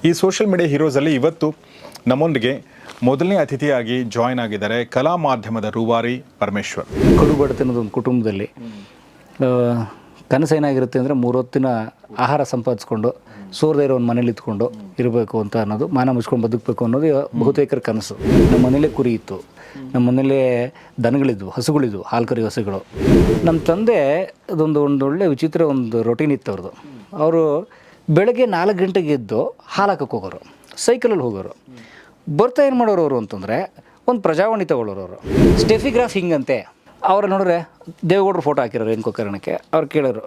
ಈ social media ಹೀರೋಸಲ್ಲಿ ಇವತ್ತು ನಮ್ಮೊಂದಿಗೆ ಮೊದಲನೇ ಅತಿಥಿಯಾಗಿ ಜಾಯ್ನ್ ಆಗಿದ್ದಾರೆ ಕಲಾ ಮಾಧ್ಯಮದ ರೂವಾರಿ ಪರಮೇಶ್ವರ್. ಕಡುಬಡತನದ ಒಂದು ಕುಟುಂಬದಲ್ಲಿ ಕನಸೇನಾಗಿರುತ್ತೆ ಅಂದರೆ 3 ಹೊತ್ತಿನ ಆಹಾರ ಸಂಪಾದಿಸ್ಕೊಂಡು ಸೋರ್ದೇ ಇರೋ ಒಂದು ಮನೇಲಿ ಇತ್ಕೊಂಡು ಇರಬೇಕು ಅಂತ ಅನ್ನೋದು, ಮಾನ ಮುಚ್ಕೊಂಡು ಬದುಕಬೇಕು ಅನ್ನೋದು ಬಹುತೇಕರ ಕನಸು. ನಮ್ಮ ಮನೇಲೇ ಕುರಿ ಇತ್ತು, ನಮ್ಮ ಮನೇಲೇ ದನಗಳಿದ್ವು, ಹಸುಗಳಿದ್ವು, ಹಾಲು ಕರಿ ಹಸುಗಳು. ನಮ್ಮ ತಂದೆ ಒಂದು ಒಳ್ಳೆ ವಿಚಿತ್ರ ಒಂದು ರೊಟೀನ್ ಇತ್ತು ಅವ್ರದ್ದು. ಅವರು ಬೆಳಗ್ಗೆ 4 ಗಂಟೆಗೆ ಎದ್ದು ಹಾಲು ಹಾಕಕ್ಕೆ ಹೋಗೋರು, ಸೈಕಲಲ್ಲಿ ಹೋಗೋರು. ಬರ್ತಾ ಏನು ಮಾಡೋರು ಅವರು ಅಂತಂದರೆ ಒಂದು ಪ್ರಜಾವಾಣಿ ತಗೊಳ್ಳೋರು ಅವರು. ಸ್ಟೆಫಿಗ್ರಾಫ್ ಹಿಂಗಂತೆ ಅವ್ರು ನೋಡಿದ್ರೆ ದೇವೇಗೌಡರು ಫೋಟೋ ಹಾಕಿರೋರು ಏನಕ್ಕೋ ಕಾರಣಕ್ಕೆ. ಅವ್ರು ಕೇಳೋರು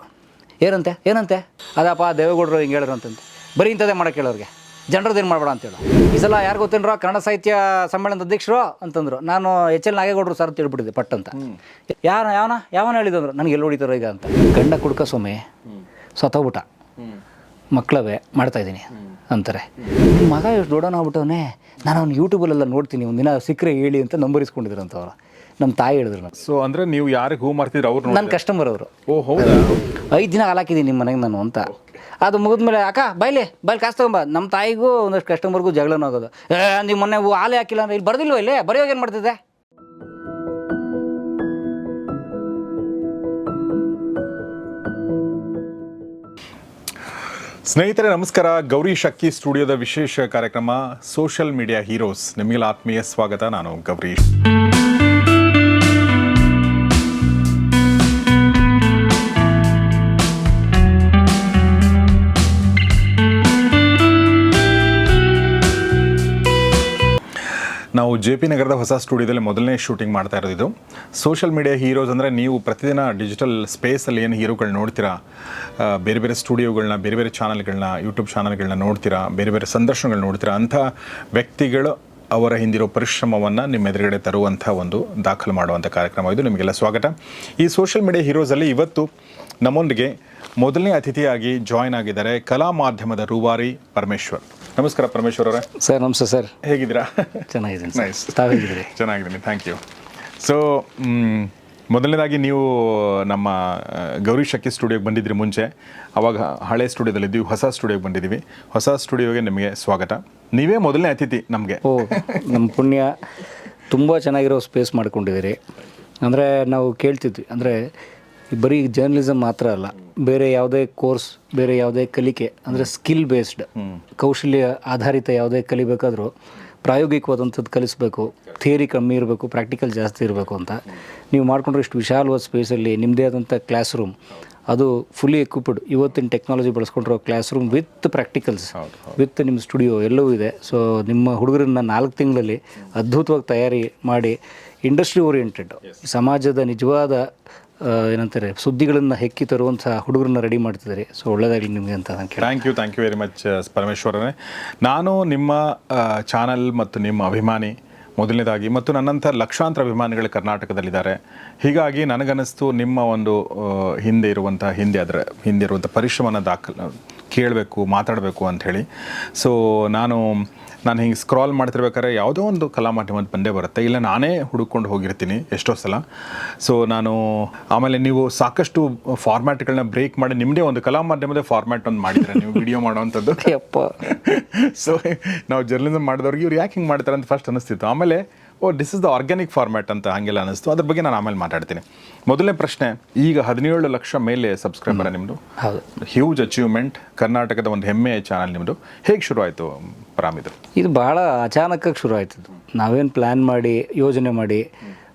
ಏನಂತೆ ಅದಪ್ಪ ದೇವೇಗೌಡರು ಹಿಂಗೆ ಹೇಳೋರು ಅಂತಂತೆ. ಬರೀ ಇಂಥದ್ದೇ ಮಾಡೋಕ್ಕೆ ಕೇಳೋರಿಗೆ, ಜನರದ್ದೇನು ಮಾಡಬೇಡ ಅಂತೇಳು. ಈ ಸಲ ಯಾರು ಗೊತ್ತೇನ್ರೋ ಕನ್ನಡ ಸಾಹಿತ್ಯ ಸಮ್ಮೇಳನದ ಅಧ್ಯಕ್ಷರು ಅಂತಂದರು. ನಾನು ಎಚ್ ಎಲ್ ನಾಗೇಗೌಡರು ಸರ್ ತಿಳ್ಬಿಟ್ಟಿದ್ದೆ ಪಟ್ಟಂತ. ಯಾವನ ಹೇಳಿದಂದ್ರು ನನಗೆ ಎಲ್ಲಿ ಹೊಡಿತಾರೋ ಈಗ ಅಂತ. ಗಂಡ ಕುಡ್ಕ ಸೊಮೆ ಸತ್ತೋಗ್ಬಿಟ್ಟ, ಮಕ್ಕಳವೇ ಮಾಡ್ತಾಯಿದ್ದೀನಿ ಅಂತಾರೆ. ನಿಮ್ಮ ಮಗ ಎಷ್ಟು ದೊಡ್ಡವನಾಗ್ಬಿಟ್ಟವನೇ, ನಾನು ಅವ್ನು ಯೂಟ್ಯೂಬಲ್ಲೆಲ್ಲ ನೋಡ್ತೀನಿ, ಒಂದಿನ ಸಿಕ್ಕರೆ ಹೇಳಿ ಅಂತ ನಂಬರ್ ಇಸ್ಕೊಂಡಿದ್ರು ಅಂತ ಅವರು. ನಮ್ಮ ತಾಯಿ ಹೇಳಿದ್ರು ನಾನು. ಸೊ ಅಂದರೆ ನೀವು ಯಾರಿಗೆ ಹೂ ಮಾಡ್ತಿದ್ರು ಅವ್ರು? ನನ್ನ ಕಸ್ಟಮರ್ ಅವರು. ಓ ಹೌದಾ? 5 ದಿನ ಹಾಲು ಹಾಕಿದ್ದೀನಿ ನಿಮ್ಮ ಮನೆಗೆ ನಾನು ಅಂತ. ಅದು ಮುಗಿದ್ಮೇಲೆ ಅಕ್ಕ ಬಾಯ್ಲಿ ಕಾಸು ತಗೊಂಬ. ನಮ್ಮ ತಾಯಿಗೂ ಒಂದಷ್ಟು ಕಸ್ಟಮರ್ಗೂ ಜಗಳನೂ ಆಗೋದು. ನೀವು ಮೊನ್ನೆ ಹಾಲೇ ಹಾಕಿಲ್ಲ ಅಂದರೆ ಇಲ್ಲಿ ಬರ್ದಿಲ್ವ, ಇಲ್ಲೇ ಬರೆಯೋವಾಗ ಏನು ಮಾಡ್ತಿದ್ದೆ? ಸ್ನೇಹಿತರೆ ನಮಸ್ಕಾರ. ಗೌರಿ ಶಕ್ಕಿ ಸ್ಟುಡಿಯೋದ ವಿಶೇಷ ಕಾರ್ಯಕ್ರಮ ಸೋಷಿಯಲ್ ಮೀಡಿಯಾ ಹೀರೋಸ್, ನಿಮಗೆಲ್ಲ ಆತ್ಮೀಯ ಸ್ವಾಗತ. ನಾನು ಗೌರೀಶ್. ನಾವು JP ನಗರದ ಹೊಸ ಸ್ಟುಡಿಯೋದಲ್ಲಿ ಮೊದಲನೇ ಶೂಟಿಂಗ್ ಮಾಡ್ತಾ ಇರೋದು. ಇದು ಸೋಷಿಯಲ್ ಮೀಡಿಯಾ ಹೀರೋಸ್ ಅಂದರೆ ನೀವು ಪ್ರತಿದಿನ ಡಿಜಿಟಲ್ ಸ್ಪೇಸಲ್ಲಿ ಏನು ಹೀರೋಗಳು ನೋಡ್ತೀರಾ, ಬೇರೆ ಬೇರೆ ಸ್ಟುಡಿಯೋಗಳನ್ನ, ಬೇರೆ ಬೇರೆ ಚಾನಲ್ಗಳನ್ನ, ಯೂಟ್ಯೂಬ್ ಚಾನಲ್ಗಳನ್ನ ನೋಡ್ತೀರಾ, ಬೇರೆ ಬೇರೆ ಸಂದರ್ಶನಗಳು ನೋಡ್ತೀರಾ. ಅಂಥ ವ್ಯಕ್ತಿಗಳು ಅವರ ಹಿಂದಿರೋ ಪರಿಶ್ರಮವನ್ನು ನಿಮ್ಮ ಎದುರುಗಡೆ ತರುವಂಥ ಒಂದು ದಾಖಲು ಮಾಡುವಂಥ ಕಾರ್ಯಕ್ರಮ ಇದು. ನಿಮಗೆಲ್ಲ ಸ್ವಾಗತ. ಈ ಸೋಷಿಯಲ್ ಮೀಡಿಯಾ ಹೀರೋಸಲ್ಲಿ ಇವತ್ತು ನಮ್ಮೊಂದಿಗೆ ಮೊದಲನೇ ಅತಿಥಿಯಾಗಿ ಜಾಯ್ನ್ ಆಗಿದ್ದಾರೆ ಕಲಾ ಮಾಧ್ಯಮದ ರೂವಾರಿ ಪರಮೇಶ್ವರ್. ನಮಸ್ಕಾರ ಪರಮೇಶ್ವರ್ ಅವರೇ. ಸರ್ ನಮಸ್ತೆ ಸರ್, ಹೇಗಿದ್ದೀರಾ? ಚೆನ್ನಾಗಿದ್ದೀನಿ. ನೈಸ್, ತಾವು ಹೇಗಿದ್ದೀರಿ? ಚೆನ್ನಾಗಿದ್ದೀನಿ, ಥ್ಯಾಂಕ್ ಯು. ಸೊ ಮೊದಲನೇದಾಗಿ ನೀವು ನಮ್ಮ ಗೌರಿ ಶಕ್ಕಿ ಸ್ಟುಡಿಯೋಗೆ ಬಂದಿದ್ರಿ ಮುಂಚೆ. ಆವಾಗ ಹಳೆ ಸ್ಟುಡಿಯೋದಲ್ಲಿದ್ದೀವಿ, ಹೊಸ ಸ್ಟುಡಿಯೋಗೆ ಬಂದಿದ್ದೀವಿ. ಹೊಸ ಸ್ಟುಡಿಯೋಗೆ ನಿಮಗೆ ಸ್ವಾಗತ. ನೀವೇ ಮೊದಲನೇ ಅತಿಥಿ ನಮಗೆ. ಓ ನಮ್ಮ ಪುಣ್ಯ. ತುಂಬ ಚೆನ್ನಾಗಿರೋ ಸ್ಪೇಸ್ ಮಾಡ್ಕೊಂಡಿದ್ದೀರಿ. ಅಂದರೆ ನಾವು ಕೇಳ್ತಿದ್ವಿ, ಅಂದರೆ ಬರೀ ಜರ್ನಲಿಸಮ್ ಮಾತ್ರ ಅಲ್ಲ, ಬೇರೆ ಯಾವುದೇ ಕೋರ್ಸ್, ಬೇರೆ ಯಾವುದೇ ಕಲಿಕೆ, ಅಂದರೆ ಸ್ಕಿಲ್ ಬೇಸ್ಡ್, ಕೌಶಲ್ಯ ಆಧಾರಿತ ಯಾವುದೇ ಕಲಿಬೇಕಾದ್ರೂ ಪ್ರಾಯೋಗಿಕವಾದಂಥದ್ದು ಕಲಿಸ್ಬೇಕು. ಥಿಯರಿ ಕಮ್ಮಿ ಇರಬೇಕು, ಪ್ರಾಕ್ಟಿಕಲ್ ಜಾಸ್ತಿ ಇರಬೇಕು ಅಂತ ನೀವು ಮಾಡಿಕೊಂಡ್ರೆ ಇಷ್ಟು ವಿಶಾಲವಾದ ಸ್ಪೇಸಲ್ಲಿ ನಿಮ್ಮದೇ ಆದಂಥ ಕ್ಲಾಸ್ ರೂಮ್, ಅದು ಫುಲ್ಲಿ ಎಕ್ವಿಪ್ಡ್, ಇವತ್ತಿನ ಟೆಕ್ನಾಲಜಿ ಬಳಸ್ಕೊಂಡಿರೋ class room with practicals, with ನಿಮ್ಮ ಸ್ಟುಡಿಯೋ ಎಲ್ಲವೂ ಇದೆ. ಸೊ ನಿಮ್ಮ ಹುಡುಗರನ್ನ 4 ತಿಂಗಳಲ್ಲಿ ಅದ್ಭುತವಾಗಿ ತಯಾರಿ ಮಾಡಿ ಇಂಡಸ್ಟ್ರಿ ಓರಿಯೆಂಟೆಡ್, ಸಮಾಜದ ನಿಜವಾದ ಏನಂತಾರೆ ಸುದ್ದಿಗಳನ್ನು ಹೆಕ್ಕಿ ತರುವಂಥ ಹುಡುಗರನ್ನ ರೆಡಿ ಮಾಡ್ತಿದ್ದಾರೆ. ಸೊ ಒಳ್ಳೆಯದಾಗಲಿ ನಿಮಗೆ ಅಂತ ನಾನು ಕೇಳಿ. ಥ್ಯಾಂಕ್ ಯು ವೆರಿ ಮಚ್ ಪರಮೇಶ್ವರನೇ. ನಾನು ನಿಮ್ಮ ಚಾನಲ್ ಮತ್ತು ನಿಮ್ಮ ಅಭಿಮಾನಿ ಮೊದಲನೇದಾಗಿ, ಮತ್ತು ನನ್ನಂಥ ಲಕ್ಷಾಂತರ ಅಭಿಮಾನಿಗಳು ಕರ್ನಾಟಕದಲ್ಲಿದ್ದಾರೆ. ಹೀಗಾಗಿ ನನಗನ್ನಿಸ್ತು ನಿಮ್ಮ ಒಂದು ಹಿಂದೆ ಇರುವಂಥ ಪರಿಶ್ರಮನ ಕೇಳಬೇಕು, ಮಾತಾಡಬೇಕು ಅಂಥೇಳಿ. ಸೊ ನಾನು ಹಿಂಗೆ ಸ್ಕ್ರಾಲ್ ಮಾಡ್ತಿರ್ಬೇಕಾದ್ರೆ ಯಾವುದೋ ಒಂದು ಕಲಾ ಮಾಧ್ಯಮದ ಬಂದೇ ಬರುತ್ತೆ, ಇಲ್ಲ ನಾನೇ ಹುಡುಕೊಂಡು ಹೋಗಿರ್ತೀನಿ ಎಷ್ಟೋ ಸಲ. ಸೊ ಆಮೇಲೆ ನೀವು ಸಾಕಷ್ಟು ಫಾರ್ಮ್ಯಾಟ್ಗಳನ್ನ ಬ್ರೇಕ್ ಮಾಡಿ ನಿಮ್ಮದೇ ಒಂದು ಕಲಾ ಮಾಧ್ಯಮದ ಫಾರ್ಮ್ಯಾಟ್ ಒಂದು ಮಾಡಿದ್ರೆ ನೀವು ವಿಡಿಯೋ ಮಾಡೋವಂಥದ್ದು. ಸೊ ನಾವು ಜರ್ನಲಿಸಮ್ ಮಾಡಿದವ್ರಿಗೆ ಇವ್ರು ಯಾಕೆ ಹಿಂಗೆ ಮಾಡ್ತಾರೆ ಅಂತ ಫಸ್ಟ್ ಅನ್ನಿಸ್ತಿತ್ತು. ಆಮೇಲೆ this is the organic format ಅಂತ ಹಾಗೆಲ್ಲ ಅನ್ನಿಸ್ತು. ಅದ್ರ ಬಗ್ಗೆ ನಾನು ಆಮೇಲೆ ಮಾತಾಡ್ತೀನಿ. ಮೊದಲನೇ ಪ್ರಶ್ನೆ, ಈಗ 17 ಲಕ್ಷ ಮೇಲೆ ಸಬ್ಸ್ಕ್ರೈಬರ್ ನಿಮ್ಮದು, ಹ್ಯೂಜ್ ಅಚೀವ್ಮೆಂಟ್, ಕರ್ನಾಟಕದ ಒಂದು ಹೆಮ್ಮೆಯ ಚಾನಲ್ ನಿಮ್ಮದು. ಹೇಗೆ ಶುರು ಆಯಿತು ಪರಾಮಿದು? ಇದು ಭಾಳ ಅಚಾನಕ್ಕಾಗಿ ಶುರು ಆಯ್ತದ್ದು. ನಾವೇನು ಪ್ಲ್ಯಾನ್ ಮಾಡಿ ಯೋಜನೆ ಮಾಡಿ,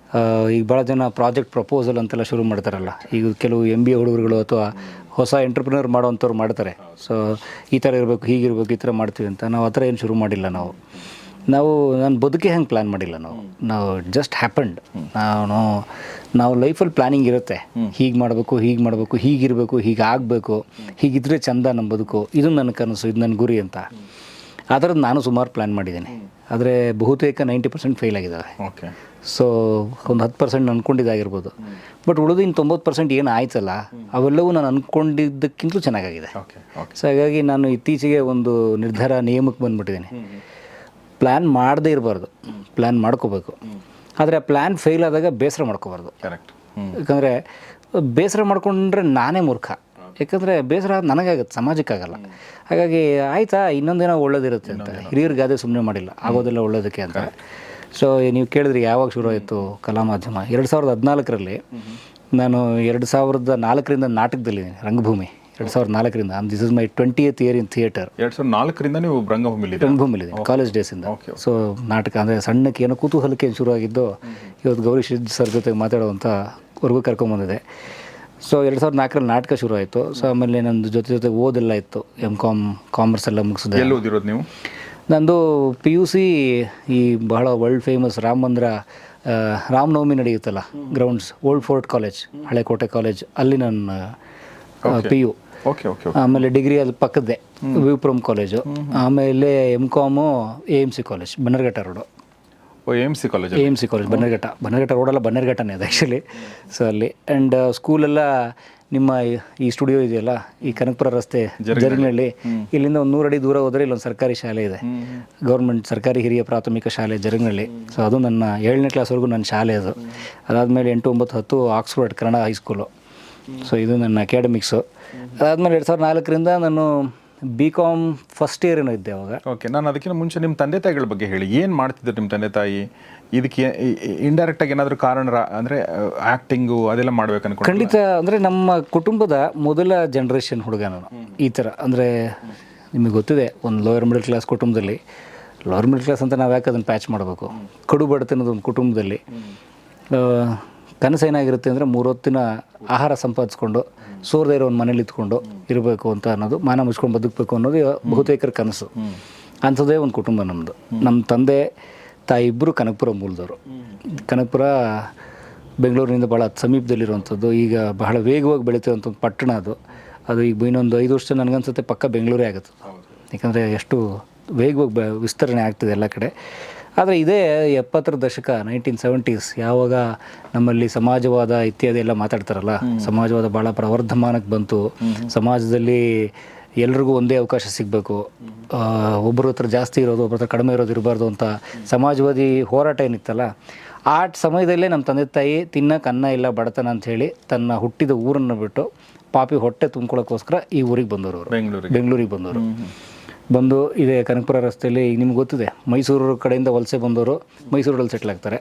ಈಗ ಭಾಳ ಜನ ಪ್ರಾಜೆಕ್ಟ್ ಪ್ರಪೋಸಲ್ ಅಂತೆಲ್ಲ ಶುರು ಮಾಡ್ತಾರಲ್ಲ, ಈಗ ಕೆಲವು MBA ಹುಡುಗರುಗಳು ಅಥವಾ ಹೊಸ ಎಂಟ್ರಪ್ರಿನರ್ ಮಾಡೋವಂಥವ್ರು ಮಾಡ್ತಾರೆ. ಸೊ ಈ ಥರ ಇರಬೇಕು, ಹೀಗಿರ್ಬೇಕು, ಈ ಥರ ಮಾಡ್ತೀವಿ ಅಂತ. ನಾವು ಆ ಥರ ಏನು ಶುರು ಮಾಡಿಲ್ಲ. ನಾನು ಬದುಕೇ ಹಂಗೆ ಪ್ಲ್ಯಾನ್ ಮಾಡಿಲ್ಲ. ನಾವು ಜಸ್ಟ್ ಹ್ಯಾಪನ್ಡ್. ನಾವು ಲೈಫಲ್ಲಿ ಪ್ಲ್ಯಾನಿಂಗ್ ಇರುತ್ತೆ, ಹೀಗೆ ಮಾಡಬೇಕು, ಹೀಗಿರಬೇಕು, ಹೀಗಾಗಬೇಕು, ಹೀಗಿದ್ರೆ ಚಂದ ನಮ್ಮ ಬದುಕು, ಇದು ನನ್ನ ಕನಸು, ಇದು ನನ್ನ ಗುರಿ ಅಂತ. ಆ ಥರದ್ದು ನಾನು ಸುಮಾರು ಪ್ಲ್ಯಾನ್ ಮಾಡಿದ್ದೀನಿ. ಆದರೆ ಬಹುತೇಕ 90% ಫೇಲ್ ಆಗಿದ್ದಾವೆ. ಸೊ ಒಂದು 10% ಅಂದ್ಕೊಂಡಿದ್ದಾಗಿರ್ಬೋದು. ಬಟ್ ಉಳಿದಿನ 90% ಏನು ಆಯ್ತಲ್ಲ, ಅವೆಲ್ಲವೂ ನಾನು ಅಂದ್ಕೊಂಡಿದ್ದಕ್ಕಿಂತಲೂ ಚೆನ್ನಾಗಾಗಿದೆ. ಸೊ ಹಾಗಾಗಿ ನಾನು ಇತ್ತೀಚೆಗೆ ಒಂದು ನಿಯಮಕ್ಕೆ ಬಂದುಬಿಟ್ಟಿದ್ದೀನಿ. ಪ್ಲ್ಯಾನ್ ಮಾಡದೇ ಇರಬಾರ್ದು, ಪ್ಲ್ಯಾನ್ ಮಾಡ್ಕೋಬೇಕು. ಆದರೆ ಆ ಪ್ಲ್ಯಾನ್ ಫೇಲ್ ಆದಾಗ ಬೇಸರ ಮಾಡ್ಕೋಬಾರ್ದು. ಕರೆಕ್ಟ್. ಯಾಕಂದರೆ ಬೇಸರ ಮಾಡ್ಕೊಂಡ್ರೆ ನಾನೇ ಮೂರ್ಖ. ಯಾಕಂದರೆ ಬೇಸರ ನನಗಾಗುತ್ತೆ, ಸಮಾಜಕ್ಕಾಗಲ್ಲ. ಹಾಗಾಗಿ ಆಯಿತಾ ಇನ್ನೊಂದೇನೋ ಒಳ್ಳೇದಿರುತ್ತೆ ಅಂತ ಹಿರಿಯರಿಗೆ ಗಾದೆ ಸುಮ್ಮನೆ ಮಾಡಿಲ್ಲ, ಆಗೋದೆಲ್ಲ ಒಳ್ಳೇದಕ್ಕೆ ಅಂತ. ಸೊ ನೀವು ಕೇಳಿದ್ರಿ ಯಾವಾಗ ಶುರು ಆಯಿತು ಕಲಾ ಮಾಧ್ಯಮ. 2014ರಲ್ಲಿ ನಾನು 2004ರಿಂದ ನಾಟಕದಲ್ಲಿದ್ದೀನಿ, ರಂಗಭೂಮಿ 2004ರಿಂದ. This is my 20th year in theatre. 2004ರಿಂದ ನೀವು ರಂಗಭೂಮಿಲಿದ್ದೀನಿ ಕಾಲೇಜ್ ಡೇಸಿಂದ. ಸೊ ನಾಟಕ ಅಂದರೆ ಸಣ್ಣಕ್ಕೆ ಏನೋ ಕುತೂಹಲಕ್ಕೆ ಶುರುವಾಗಿದ್ದು ಇವತ್ತು ಗೌರಿ ಶಿದ್ ಸರ್ ಜೊತೆಗೆ ಮಾತಾಡುವಂಥವರೆಗೂ ಕರ್ಕೊಂಬಂದಿದೆ. ಸೊ 2004ರಲ್ಲಿ ನಾಟಕ ಶುರು ಆಯಿತು. ಸೊ ಆಮೇಲೆ ನಂದು ಜೊತೆ ಓದೆಲ್ಲ ಇತ್ತು, M.Com ಕಾಮರ್ಸ್ ಎಲ್ಲ ಮುಗಿಸಿದೆ. ಎಲ್ಲಿ ಓದಿರೋದು ನೀವು? ನಂದು PUC ಈ ಬಹಳ ವರ್ಲ್ಡ್ ಫೇಮಸ್ ರಾಮನವಮಿ ನಡೆಯುತ್ತಲ್ಲ ಗ್ರೌಂಡ್ಸ್, ಓಲ್ಡ್ ಫೋರ್ಟ್ ಕಾಲೇಜ್, ಹಳೆಕೋಟೆ ಕಾಲೇಜ್, ಅಲ್ಲಿ ನಾನು PU. ಆಮೇಲೆ ಡಿಗ್ರಿ ಅಲ್ಲಿ ಪಕ್ಕದ್ದೇ ವಿಪ್ರಮ್ ಕಾಲೇಜು. ಆಮೇಲೆ M.Com AMC college, Bannerghatta road. AMC college Bannerghatta ರೋಡಲ್ಲ, ಬನ್ನರ್ಘಟ್ಟನೇ ಅದು ಆ್ಯಕ್ಚುಲಿ. ಸೊ ಅಲ್ಲಿ ಆ್ಯಂಡ್ ಸ್ಕೂಲೆಲ್ಲ ನಿಮ್ಮ ಈ ಸ್ಟುಡಿಯೋ ಇದೆಯಲ್ಲ, ಈ ಕನಕಪುರ ರಸ್ತೆ ಜರಗಿನಹಳ್ಳಿ, ಇಲ್ಲಿಂದ ಒಂದು 100 ಅಡಿ ದೂರ ಹೋದರೆ ಇಲ್ಲೊಂದು ಸರ್ಕಾರಿ ಶಾಲೆ ಇದೆ, ಗೌರ್ಮೆಂಟ್ ಸರ್ಕಾರಿ ಹಿರಿಯ ಪ್ರಾಥಮಿಕ ಶಾಲೆ ಜರಗಿನಹಳ್ಳಿ. ಸೊ ಅದು ನನ್ನ 7ನೇ ಕ್ಲಾಸ್ವರೆಗೂ ನನ್ನ ಶಾಲೆ ಅದು. ಅದಾದಮೇಲೆ 8, 9, 10 ಆಕ್ಸ್ಫರ್ಡ್ ಕನ್ನಡ ಹೈಸ್ಕೂಲು. ಸೊ ಇದು ನನ್ನ ಅಕಾಡೆಮಿಕ್ಸು. ಅದಾದಮೇಲೆ 2004ರಿಂದ ನಾನು B.Com ಫಸ್ಟ್ ಇಯರ್ ಏನೋ ಇದ್ದೆ ಅವಾಗ. ಓಕೆ, ನಾನು ಅದಕ್ಕಿಂತ ಮುಂಚೆ ನಿಮ್ಮ ತಂದೆ ತಾಯಿಗಳ ಬಗ್ಗೆ ಹೇಳಿ. ಏನು ಮಾಡ್ತಿದ್ರು ನಿಮ್ಮ ತಂದೆ ತಾಯಿ? ಇದಕ್ಕೆ ಇಂಡೈರೆಕ್ಟಾಗಿ ಏನಾದರೂ ಕಾರಣ ಅಂದರೆ ಆ್ಯಕ್ಟಿಂಗು ಅದೆಲ್ಲ ಮಾಡ್ಬೇಕು ಅನ್ಕೊಂಡು? ಖಂಡಿತ. ಅಂದರೆ ನಮ್ಮ ಕುಟುಂಬದ ಮೊದಲ ಜನ್ರೇಷನ್ ಹುಡುಗ ನಾನು. ಈ ಥರ ಅಂದರೆ ನಿಮಗೆ ಗೊತ್ತಿದೆ, ಒಂದು ಲೋಯರ್ ಮಿಡಲ್ ಕ್ಲಾಸ್ ಕುಟುಂಬದಲ್ಲಿ, ಲೋಯರ್ ಮಿಡಲ್ ಕ್ಲಾಸ್ ಅಂತ ನಾವು ಯಾಕೆ ಅದನ್ನು ಪ್ಯಾಚ್ ಮಾಡಬೇಕು, ಕಡು ಬಡತನದ ಒಂದು ಕುಟುಂಬದಲ್ಲಿ ಕನಸು ಏನಾಗಿರುತ್ತೆ ಅಂದರೆ 3 ಹೊತ್ತಿನ ಆಹಾರ ಸಂಪಾದಿಸ್ಕೊಂಡು ಸೋರ್ದೇ ಇರೋ ಒಂದು ಮನೇಲಿ ಇತ್ಕೊಂಡು ಇರಬೇಕು ಅಂತ ಅನ್ನೋದು, ಮಾನ ಮುಚ್ಕೊಂಡು ಬದುಕಬೇಕು ಅನ್ನೋದು ಬಹುತೇಕರ ಕನಸು. ಅಂಥದ್ದೇ ಒಂದು ಕುಟುಂಬ ನಮ್ಮದು. ನಮ್ಮ ತಂದೆ ತಾಯಿ ಇಬ್ಬರು ಕನಕಪುರ ಮೂಲದವರು. ಕನಕಪುರ ಬೆಂಗಳೂರಿನಿಂದ ಭಾಳ ಸಮೀಪದಲ್ಲಿರುವಂಥದ್ದು, ಈಗ ಬಹಳ ವೇಗವಾಗಿ ಬೆಳೀತಿರುವಂಥ ಒಂದು ಪಟ್ಟಣ ಅದು. ಈಗ ಇನ್ನೊಂದು 5 ವರ್ಷ ನನಗನ್ಸುತ್ತೆ ಪಕ್ಕ ಬೆಂಗಳೂರೇ ಆಗುತ್ತೆ, ಯಾಕಂದರೆ ಎಷ್ಟು ವೇಗವಾಗಿ ವಿಸ್ತರಣೆ ಆಗ್ತಿದೆ ಎಲ್ಲ ಕಡೆ. ಆದರೆ ಇದೇ 70ರ ದಶಕ 1970s, ಯಾವಾಗ ನಮ್ಮಲ್ಲಿ ಸಮಾಜವಾದ ಇತ್ಯಾದಿ ಎಲ್ಲ ಮಾತಾಡ್ತಾರಲ್ಲ, ಸಮಾಜವಾದ ಭಾಳ ಪ್ರವರ್ಧಮಾನಕ್ಕೆ ಬಂತು. ಸಮಾಜದಲ್ಲಿ ಎಲ್ರಿಗೂ ಒಂದೇ ಅವಕಾಶ ಸಿಗಬೇಕು, ಒಬ್ಬರ ಹತ್ರ ಜಾಸ್ತಿ ಇರೋದು ಒಬ್ಬರ ಹತ್ರ ಕಡಿಮೆ ಇರೋದು ಇರಬಾರ್ದು ಅಂತ ಸಮಾಜವಾದಿ ಹೋರಾಟ ಏನಿತ್ತಲ್ಲ, ಆ ಸಮಯದಲ್ಲೇ ನಮ್ಮ ತಂದೆ ತಾಯಿ ತಿನ್ನಕ್ಕೆ ಅನ್ನ ಇಲ್ಲ ಬಡತನ ಅಂಥೇಳಿ ತನ್ನ ಹುಟ್ಟಿದ ಊರನ್ನು ಬಿಟ್ಟು ಪಾಪಿ ಹೊಟ್ಟೆ ತುಂಬ್ಕೊಳ್ಳೋಕ್ಕೋಸ್ಕರ ಈ ಊರಿಗೆ ಬಂದವರು, ಬೆಂಗಳೂರಿಗೆ ಬಂದವರು. ಬಂದು ಇದೇ ಕನಕಪುರ ರಸ್ತೆಯಲ್ಲಿ, ಈಗ ನಿಮ್ಗೆ ಗೊತ್ತಿದೆ, ಮೈಸೂರು ಕಡೆಯಿಂದ ವಲಸೆ ಬಂದವರು ಮೈಸೂರಲ್ಲಿ ಸೆಟ್ಲ್ ಆಗ್ತಾರೆ,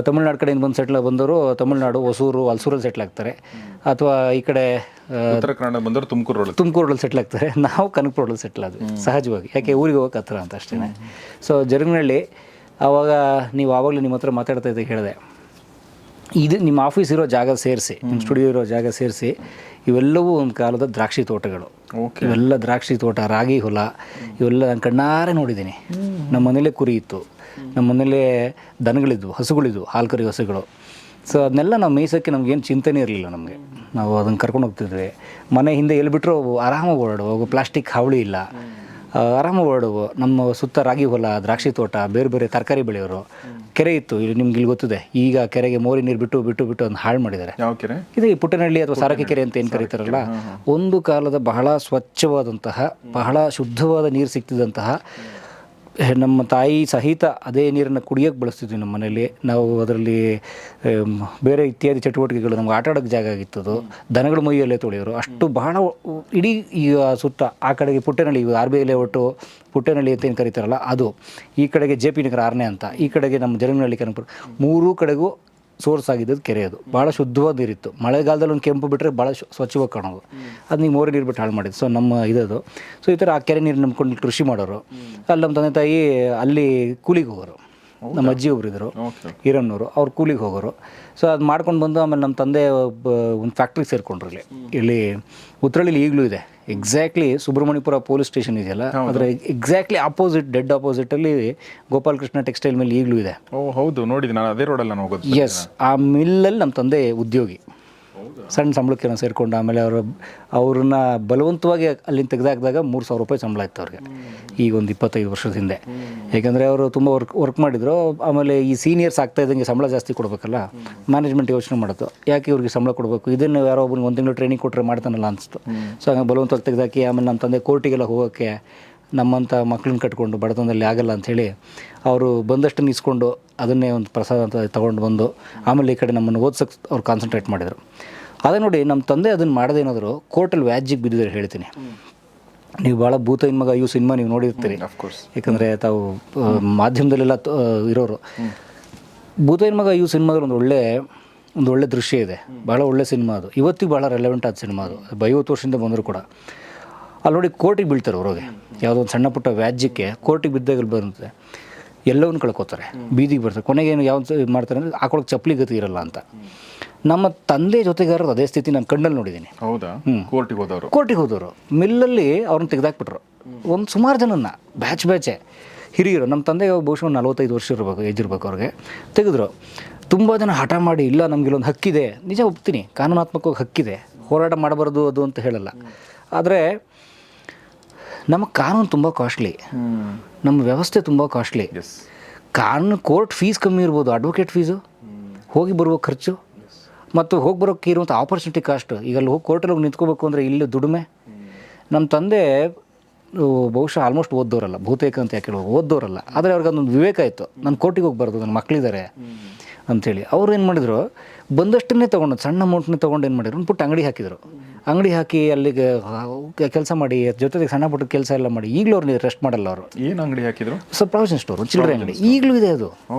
ತಮಿಳ್ನಾಡು ಕಡೆಯಿಂದ ಬಂದವರು ತಮಿಳ್ನಾಡು ಹೊಸೂರು ಹಲಸೂರಲ್ಲಿ ಸೆಟ್ಲ್ ಆಗ್ತಾರೆ, ಅಥವಾ ಈ ಕಡೆ ಉತ್ತರ ಕನ್ನಡ ಬಂದವರು ತುಮಕೂರಲ್ಲಿ ಸೆಟ್ಲ್ ಆಗ್ತಾರೆ. ನಾವು ಕನಕಪುರಲ್ಲಿ ಸೆಟ್ಲ್ ಆದ್ವಿ ಸಹಜವಾಗಿ, ಯಾಕೆ ಊರಿಗೆ ಹೋಗೋಕೆ ಹತ್ರ ಅಂತ ಅಷ್ಟೇ. ಸೊ ಜರಗಿನಹಳ್ಳಿ ಆವಾಗ ನೀವು ಆವಾಗಲೇ ನಿಮ್ಮ ಹತ್ರ ಮಾತಾಡ್ತಾ ಇದ್ದೆ ಹೇಳಿದೆ, ಇದು ನಿಮ್ಮ ಆಫೀಸ್ ಇರೋ ಜಾಗ ಸೇರಿಸಿ, ನಿಮ್ಮ ಸ್ಟುಡಿಯೋ ಇರೋ ಜಾಗ ಸೇರಿಸಿ, ಇವೆಲ್ಲವೂ ಒಂದು ಕಾಲದ ದ್ರಾಕ್ಷಿ ತೋಟಗಳು. ಇವೆಲ್ಲ ದ್ರಾಕ್ಷಿ ತೋಟ, ರಾಗಿ ಹೊಲ, ಇವೆಲ್ಲ ನಾನು ಕಣ್ಣಾರೆ ನೋಡಿದ್ದೀನಿ. ನಮ್ಮ ಮನೇಲೇ ಕುರಿ ಇತ್ತು, ನಮ್ಮ ಮನೇಲೇ ದನಗಳಿದ್ವು, ಹಸುಗಳಿದ್ವು, ಹಾಲು ಕರಿ ಹಸುಗಳು. ಸೊ ಅದನ್ನೆಲ್ಲ ನಾವು ಮೇಯ್ಸೋಕ್ಕೆ ನಮಗೇನು ಚಿಂತೆನೇ ಇರಲಿಲ್ಲ. ನಾವು ಅದನ್ನು ಕರ್ಕೊಂಡು ಹೋಗ್ತಿದ್ವಿ. ಮನೆ ಹಿಂದೆ ಎಲ್ಲಿ ಬಿಟ್ಟರು ಆರಾಮಾಗಿ ಓಡಾಡುವ, ಪ್ಲಾಸ್ಟಿಕ್ ಹಾವಳಿ ಇಲ್ಲ, ಆರಾಮಾಗಿ ಓಡಾಡುವ. ನಮ್ಮ ಸುತ್ತ ರಾಗಿ ಹೊಲ, ದ್ರಾಕ್ಷಿ ತೋಟ, ಬೇರೆ ಬೇರೆ ತರಕಾರಿ ಬೆಳೆಯೋರು. ಕೆರೆ ಇತ್ತು, ಇಲ್ಲಿ ನಿಮ್ಗೆ ಇಲ್ಲಿ ಗೊತ್ತಿದೆ, ಈಗ ಕೆರೆಗೆ ಮೋರಿ ನೀರು ಬಿಟ್ಟು ಅದನ್ನು ಹಾಳು ಮಾಡಿದ್ದಾರೆ. ಇದು ಈ ಪುಟ್ಟನಹಳ್ಳಿ ಅಥವಾ ಸಾರಕ್ಕಿ ಕೆರೆ ಅಂತ ಏನು ಕರೀತಾರಲ್ಲ, ಒಂದು ಕಾಲದ ಬಹಳ ಸ್ವಚ್ಛವಾದಂತಹ, ಬಹಳ ಶುದ್ಧವಾದ ನೀರು ಸಿಗ್ತಿದ್ದಂತಹ, ನಮ್ಮ ತಾಯಿ ಸಹಿತ ಅದೇ ನೀರನ್ನು ಕುಡಿಯೋಕ್ಕೆ ಬಳಸ್ತಿದ್ವಿ ನಮ್ಮ ಮನೇಲಿ. ನಾವು ಅದರಲ್ಲಿ ಬೇರೆ ಇತ್ಯಾದಿ ಚಟುವಟಿಕೆಗಳು, ನಮ್ಗೆ ಆಟ ಆಡೋಕ್ಕೆ ಜಾಗ ಆಗಿತ್ತದು. ದನಗಳು ಮೈಯಲ್ಲೇ ತೊಳೆಯೋರು, ಅಷ್ಟು ಬಹಳ ಇಡೀ ಈಗ ಸುತ್ತ. ಆ ಕಡೆಗೆ ಪುಟ್ಟನಹಳ್ಳಿ, RBI ಲೇಔಟು ಪುಟ್ಟನಹಳ್ಳಿ ಅಂತ ಏನು ಕರೀತಾರಲ್ಲ ಅದು, ಈ ಕಡೆಗೆ JP ನಗರ 6ನೇ ಅಂತ, ಈ ಕಡೆಗೆ ನಮ್ಮ ಜರಗಿನಹಳ್ಳಿ ಕನಕಪುರ, 3 ಕಡೆಗೂ ಸೋರ್ಸ್ ಆಗಿದ್ದದ್ದು ಕೆರೆ. ಅದು ಭಾಳ ಶುದ್ಧವಾದ ನೀರಿತ್ತು. ಮಳೆಗಾಲದಲ್ಲಿ ಒಂದು ಕೆಂಪು ಬಿಟ್ಟರೆ ಭಾಳ ಸ್ವಚ್ಛವಾಗಿ ಕಾಣೋದು. ಅದು ನೀವು ಮೋರಿ ನೀರು ಬಿಟ್ಟು ಹಾಳು ಮಾಡಿದ್ದು. ಸೊ ನಮ್ಮ ಇದದು. ಸೊ ಈ ಥರ ಆ ಕೆರೆ ನೀರು ನಂಬ್ಕೊಂಡು ಕೃಷಿ ಮಾಡೋರು. ಅಲ್ಲಿ ನಮ್ಮ ತಂದೆ ತಾಯಿ ಅಲ್ಲಿ ಕೂಲಿಗೆ ಹೋಗೋರು. ನಮ್ಮ ಅಜ್ಜಿ ಒಬ್ರು ಇದ್ದರು ಹಿರಣ್ಣವರು, ಅವ್ರು ಕೂಲಿಗೆ ಹೋಗೋರು. ಸೊ ಅದು ಮಾಡ್ಕೊಂಡು ಬಂದು ಆಮೇಲೆ ನಮ್ಮ ತಂದೆ ಒಂದು ಫ್ಯಾಕ್ಟ್ರಿಗೆ ಸೇರಿಕೊಂಡ್ರು. ಇಲ್ಲಿ ಉತ್ರಳ್ಳಿಲಿ ಈಗಲೂ ಇದೆ, ಎಕ್ಸಾಕ್ಟ್ಲಿ ಸುಬ್ರಹ್ಮಣ್ಯಪುರ ಪೊಲೀಸ್ ಸ್ಟೇಷನ್ ಇದೆಯಲ್ಲ, ಅದರ ಎಕ್ಸಾಕ್ಟ್ಲಿ ಆಪೋಸಿಟ್, ಡೆಡ್ ಆಪೋಸಿಟಲ್ಲಿ ಗೋಪಾಲಕೃಷ್ಣ ಟೆಕ್ಸ್ಟೈಲ್ ಮಿಲ್ ಈಗಲೂ ಇದೆ. ಹೌದು, ನೋಡಿದ್ದೀನಿ ನಾನು, ಅದೇ ರೋಡಲ್ಲಿ ನಾನು ಹೋಗೋದು. ಎಸ್, ಆ ಮಿಲ್ಲಲ್ಲಿ ನಮ್ಮ ತಂದೆ ಉದ್ಯೋಗಿ. ಸಣ್ಣ ಸಂಬಳಕ್ಕೆ ಸೇರಿಕೊಂಡು ಆಮೇಲೆ ಅವ್ರನ್ನ ಬಲವಂತವಾಗಿ ಅಲ್ಲಿಂದ ತೆಗೆದಾಕಿದಾಗ 3,000 ರೂಪಾಯಿ ಸಂಬಳ ಇತ್ತು ಅವ್ರಿಗೆ, ಈಗ ಒಂದು 25 ವರ್ಷದ ಹಿಂದೆ. ಯಾಕೆಂದರೆ ಅವರು ತುಂಬ ವರ್ಕ್ ಮಾಡಿದರು. ಆಮೇಲೆ ಈ ಸೀನಿಯರ್ಸ್ ಆಗ್ತಾ ಇದ್ದಂಗೆ ಸಂಬಳ ಜಾಸ್ತಿ ಕೊಡಬೇಕಲ್ಲ, ಮ್ಯಾನೇಜ್ಮೆಂಟ್ ಯೋಚನೆ ಮಾಡೋದು, ಯಾಕೆ ಇವ್ರಿಗೆ ಸಂಬಳ ಕೊಡಬೇಕು, ಇದನ್ನು ಯಾರೋ ಒಬ್ಬನಿಗೆ 1 ತಿಂಗಳು ಟ್ರೈನಿಂಗ್ ಕೊಟ್ಟರೆ ಮಾಡ್ತಾನಲ್ಲ ಅನಿಸ್ತು. ಸೊ ಹಂಗೆ ಬಲವಂತವಾಗಿ ತೆಗೆದಾಕಿ ಆಮೇಲೆ ನಮ್ಮ ತಂದೆ ಕೋರ್ಟಿಗೆಲ್ಲ ಹೋಗೋಕ್ಕೆ, ನಮ್ಮಂಥ ಮಕ್ಳನ್ನ ಕಟ್ಕೊಂಡು ಬಡತನದಲ್ಲಿ ಆಗಲ್ಲ ಅಂಥೇಳಿ ಅವರು ಬಂದಷ್ಟು ಇಸ್ಕೊಂಡು ಅದನ್ನೇ ಒಂದು ಪ್ರಸಾದ ಅಂತ ತೊಗೊಂಡು ಬಂದು ಆಮೇಲೆ ಈ ಕಡೆ ನಮ್ಮನ್ನು ಓದ್ಸೋಕ್ಕೆ ಅವ್ರು ಕಾನ್ಸಂಟ್ರೇಟ್ ಮಾಡಿದರು. ಅದೇ ನೋಡಿ ನಮ್ಮ ತಂದೆ ಅದನ್ನು ಮಾಡದೇನಾದರೂ ಕೋರ್ಟಲ್ಲಿ ವ್ಯಾಜ್ಯಕ್ಕೆ ಬಿದ್ದಿದ್ದಾರೆ ಹೇಳ್ತೀನಿ. ನೀವು ಭಾಳ ಭೂತೈನ ಮಗ ಇವು ಸಿನಿಮಾ ನೀವು ನೋಡಿರ್ತೀರಿ, ಯಾಕಂದರೆ ತಾವು ಮಾಧ್ಯಮದಲ್ಲೆಲ್ಲ ಇರೋರು. ಭೂತೈನ ಮಗ ಇವು ಸಿನಿಮಾದಲ್ಲಿ ಒಂದು ಒಳ್ಳೆ ದೃಶ್ಯ ಇದೆ, ಭಾಳ ಒಳ್ಳೆ ಸಿನಿಮಾ ಅದು, ಇವತ್ತಿಗೆ ಭಾಳ ರೆಲೆವೆಂಟ್ ಆದ ಸಿನಿಮಾ ಅದು. 50 ವರ್ಷದಿಂದ ಬಂದರೂ ಕೂಡ ಅಲ್ಲಿ ನೋಡಿ ಕೋರ್ಟಿಗೆ ಬೀಳ್ತಾರೆ ಹೊರಗೆ, ಯಾವುದೋ ಒಂದು ಸಣ್ಣ ಪುಟ್ಟ ವ್ಯಾಜ್ಯಕ್ಕೆ ಕೋರ್ಟಿಗೆ ಬಿದ್ದಾಗ ಬರುತ್ತೆ, ಎಲ್ಲವನ್ನೂ ಕಳ್ಕೊತಾರೆ, ಬೀದಿಗೆ ಬರ್ತಾರೆ. ಕೊನೆಗೆ ಏನು ಯಾವ್ದು ಮಾಡ್ತಾರೆ ಅಂದರೆ ಹಾಕೊಳಕ್ಕೆ ಚಪ್ಪಲಿ ಗತಿ ಇರಲ್ಲ ಅಂತ. ನಮ್ಮ ತಂದೆ ಜೊತೆಗಾರರು ಅದೇ ಸ್ಥಿತಿ ನಾನು ಕಣ್ಣಲ್ಲಿ ನೋಡಿದ್ದೀನಿ. ಹೌದಾ? ಕೋರ್ಟಿಗೆ ಹೋದವರು ಮಿಲ್ಲಲ್ಲಿ ಅವ್ರನ್ನ ತೆಗೆದಾಕ್ಬಿಟ್ರು. ಒಂದು ಸುಮಾರು ಜನನ್ನ ಬ್ಯಾಚೆ ಹಿರಿಯರು, ನಮ್ಮ ತಂದೆ ಬಹುಶಃ 45 ವರ್ಷ ಇರಬೇಕು, ಏಜ್ ಇರಬೇಕು ಅವ್ರಿಗೆ, ತೆಗೆದ್ರು. ತುಂಬ ಜನ ಹಠ ಮಾಡಿ ಇಲ್ಲ ನಮಗಿಲ್ಲೊಂದು ಹಕ್ಕಿದೆ, ನಿಜ ಒಪ್ತೀನಿ, ಕಾನೂನಾತ್ಮಕವಾಗಿ ಹಕ್ಕಿದೆ, ಹೋರಾಟ ಮಾಡಬಾರ್ದು ಅದು ಅಂತ ಹೇಳಲ್ಲ. ಆದರೆ ನಮ್ಮ ಕಾನೂನು ತುಂಬ ಕಾಸ್ಟ್ಲಿ, ನಮ್ಮ ವ್ಯವಸ್ಥೆ ತುಂಬ ಕಾಸ್ಟ್ಲಿ. ಕಾನೂನು ಕೋರ್ಟ್ ಫೀಸ್ ಕಮ್ಮಿ ಇರ್ಬೋದು, ಅಡ್ವೊಕೇಟ್ ಫೀಸು, ಹೋಗಿ ಬರುವ ಖರ್ಚು ಮತ್ತು ಹೋಗಿ ಬರೋಕ್ಕೆ ಇರುವಂಥ ಆಪರ್ಚುನಿಟಿ ಕಾಸ್ಟ್. ಈಗ ಅಲ್ಲಿ ಹೋಗಿ ಕೋರ್ಟಲ್ಲಿ ಹೋಗಿ ನಿಂತ್ಕೋಬೇಕು ಅಂದರೆ ಇಲ್ಲಿ ದುಡಿಮೆ. ನಮ್ಮ ತಂದೆ ಬಹುಶಃ ಆಲ್ಮೋಸ್ಟ್ ಓದ್ದವರಲ್ಲ, ಬಹುತೇಕ ಅಂತ ಯಾಕೆ ಹೇಳೋದು, ಓದ್ದವರಲ್ಲ, ಆದರೆ ಅವ್ರಿಗೆ ಅದೊಂದು ವಿವೇಕ ಇತ್ತು, ನಾನು ಕೋರ್ಟಿಗೆ ಹೋಗ್ಬಾರ್ದು, ನನ್ನ ಮಕ್ಕಳಿದ್ದಾರೆ ಅಂಥೇಳಿ. ಅವ್ರು ಏನು ಮಾಡಿದರು, ಬಂದಷ್ಟನ್ನೇ ತೊಗೊಂಡು ಸಣ್ಣ ಅಮೌಂಟ್ನೇ ತೊಗೊಂಡು ಏನು ಮಾಡಿದ್ರು, ಒಂದು ಪುಟ್ಟ ಅಂಗಡಿ ಹಾಕಿ ಅಲ್ಲಿಗೆ ಕೆಲಸ ಮಾಡಿ, ಜೊತೆಗೆ ಸಣ್ಣ ಪುಟ್ಟ ಕೆಲಸ ಎಲ್ಲ ಮಾಡಿ, ಈಗಲೂ ಅವ್ರನ್ನ ರೆಸ್ಟ್ ಮಾಡಲ್ಲ ಅವರು. ಏನು ಅಂಗಡಿ ಹಾಕಿದ್ರು? ಸ್ವಲ್ಪ ಪ್ರಾವಿಷನ್ ಸ್ಟೋರು, ಚಿಲ್ಲರೆ ಅಂಗಡಿ, ಈಗಲೂ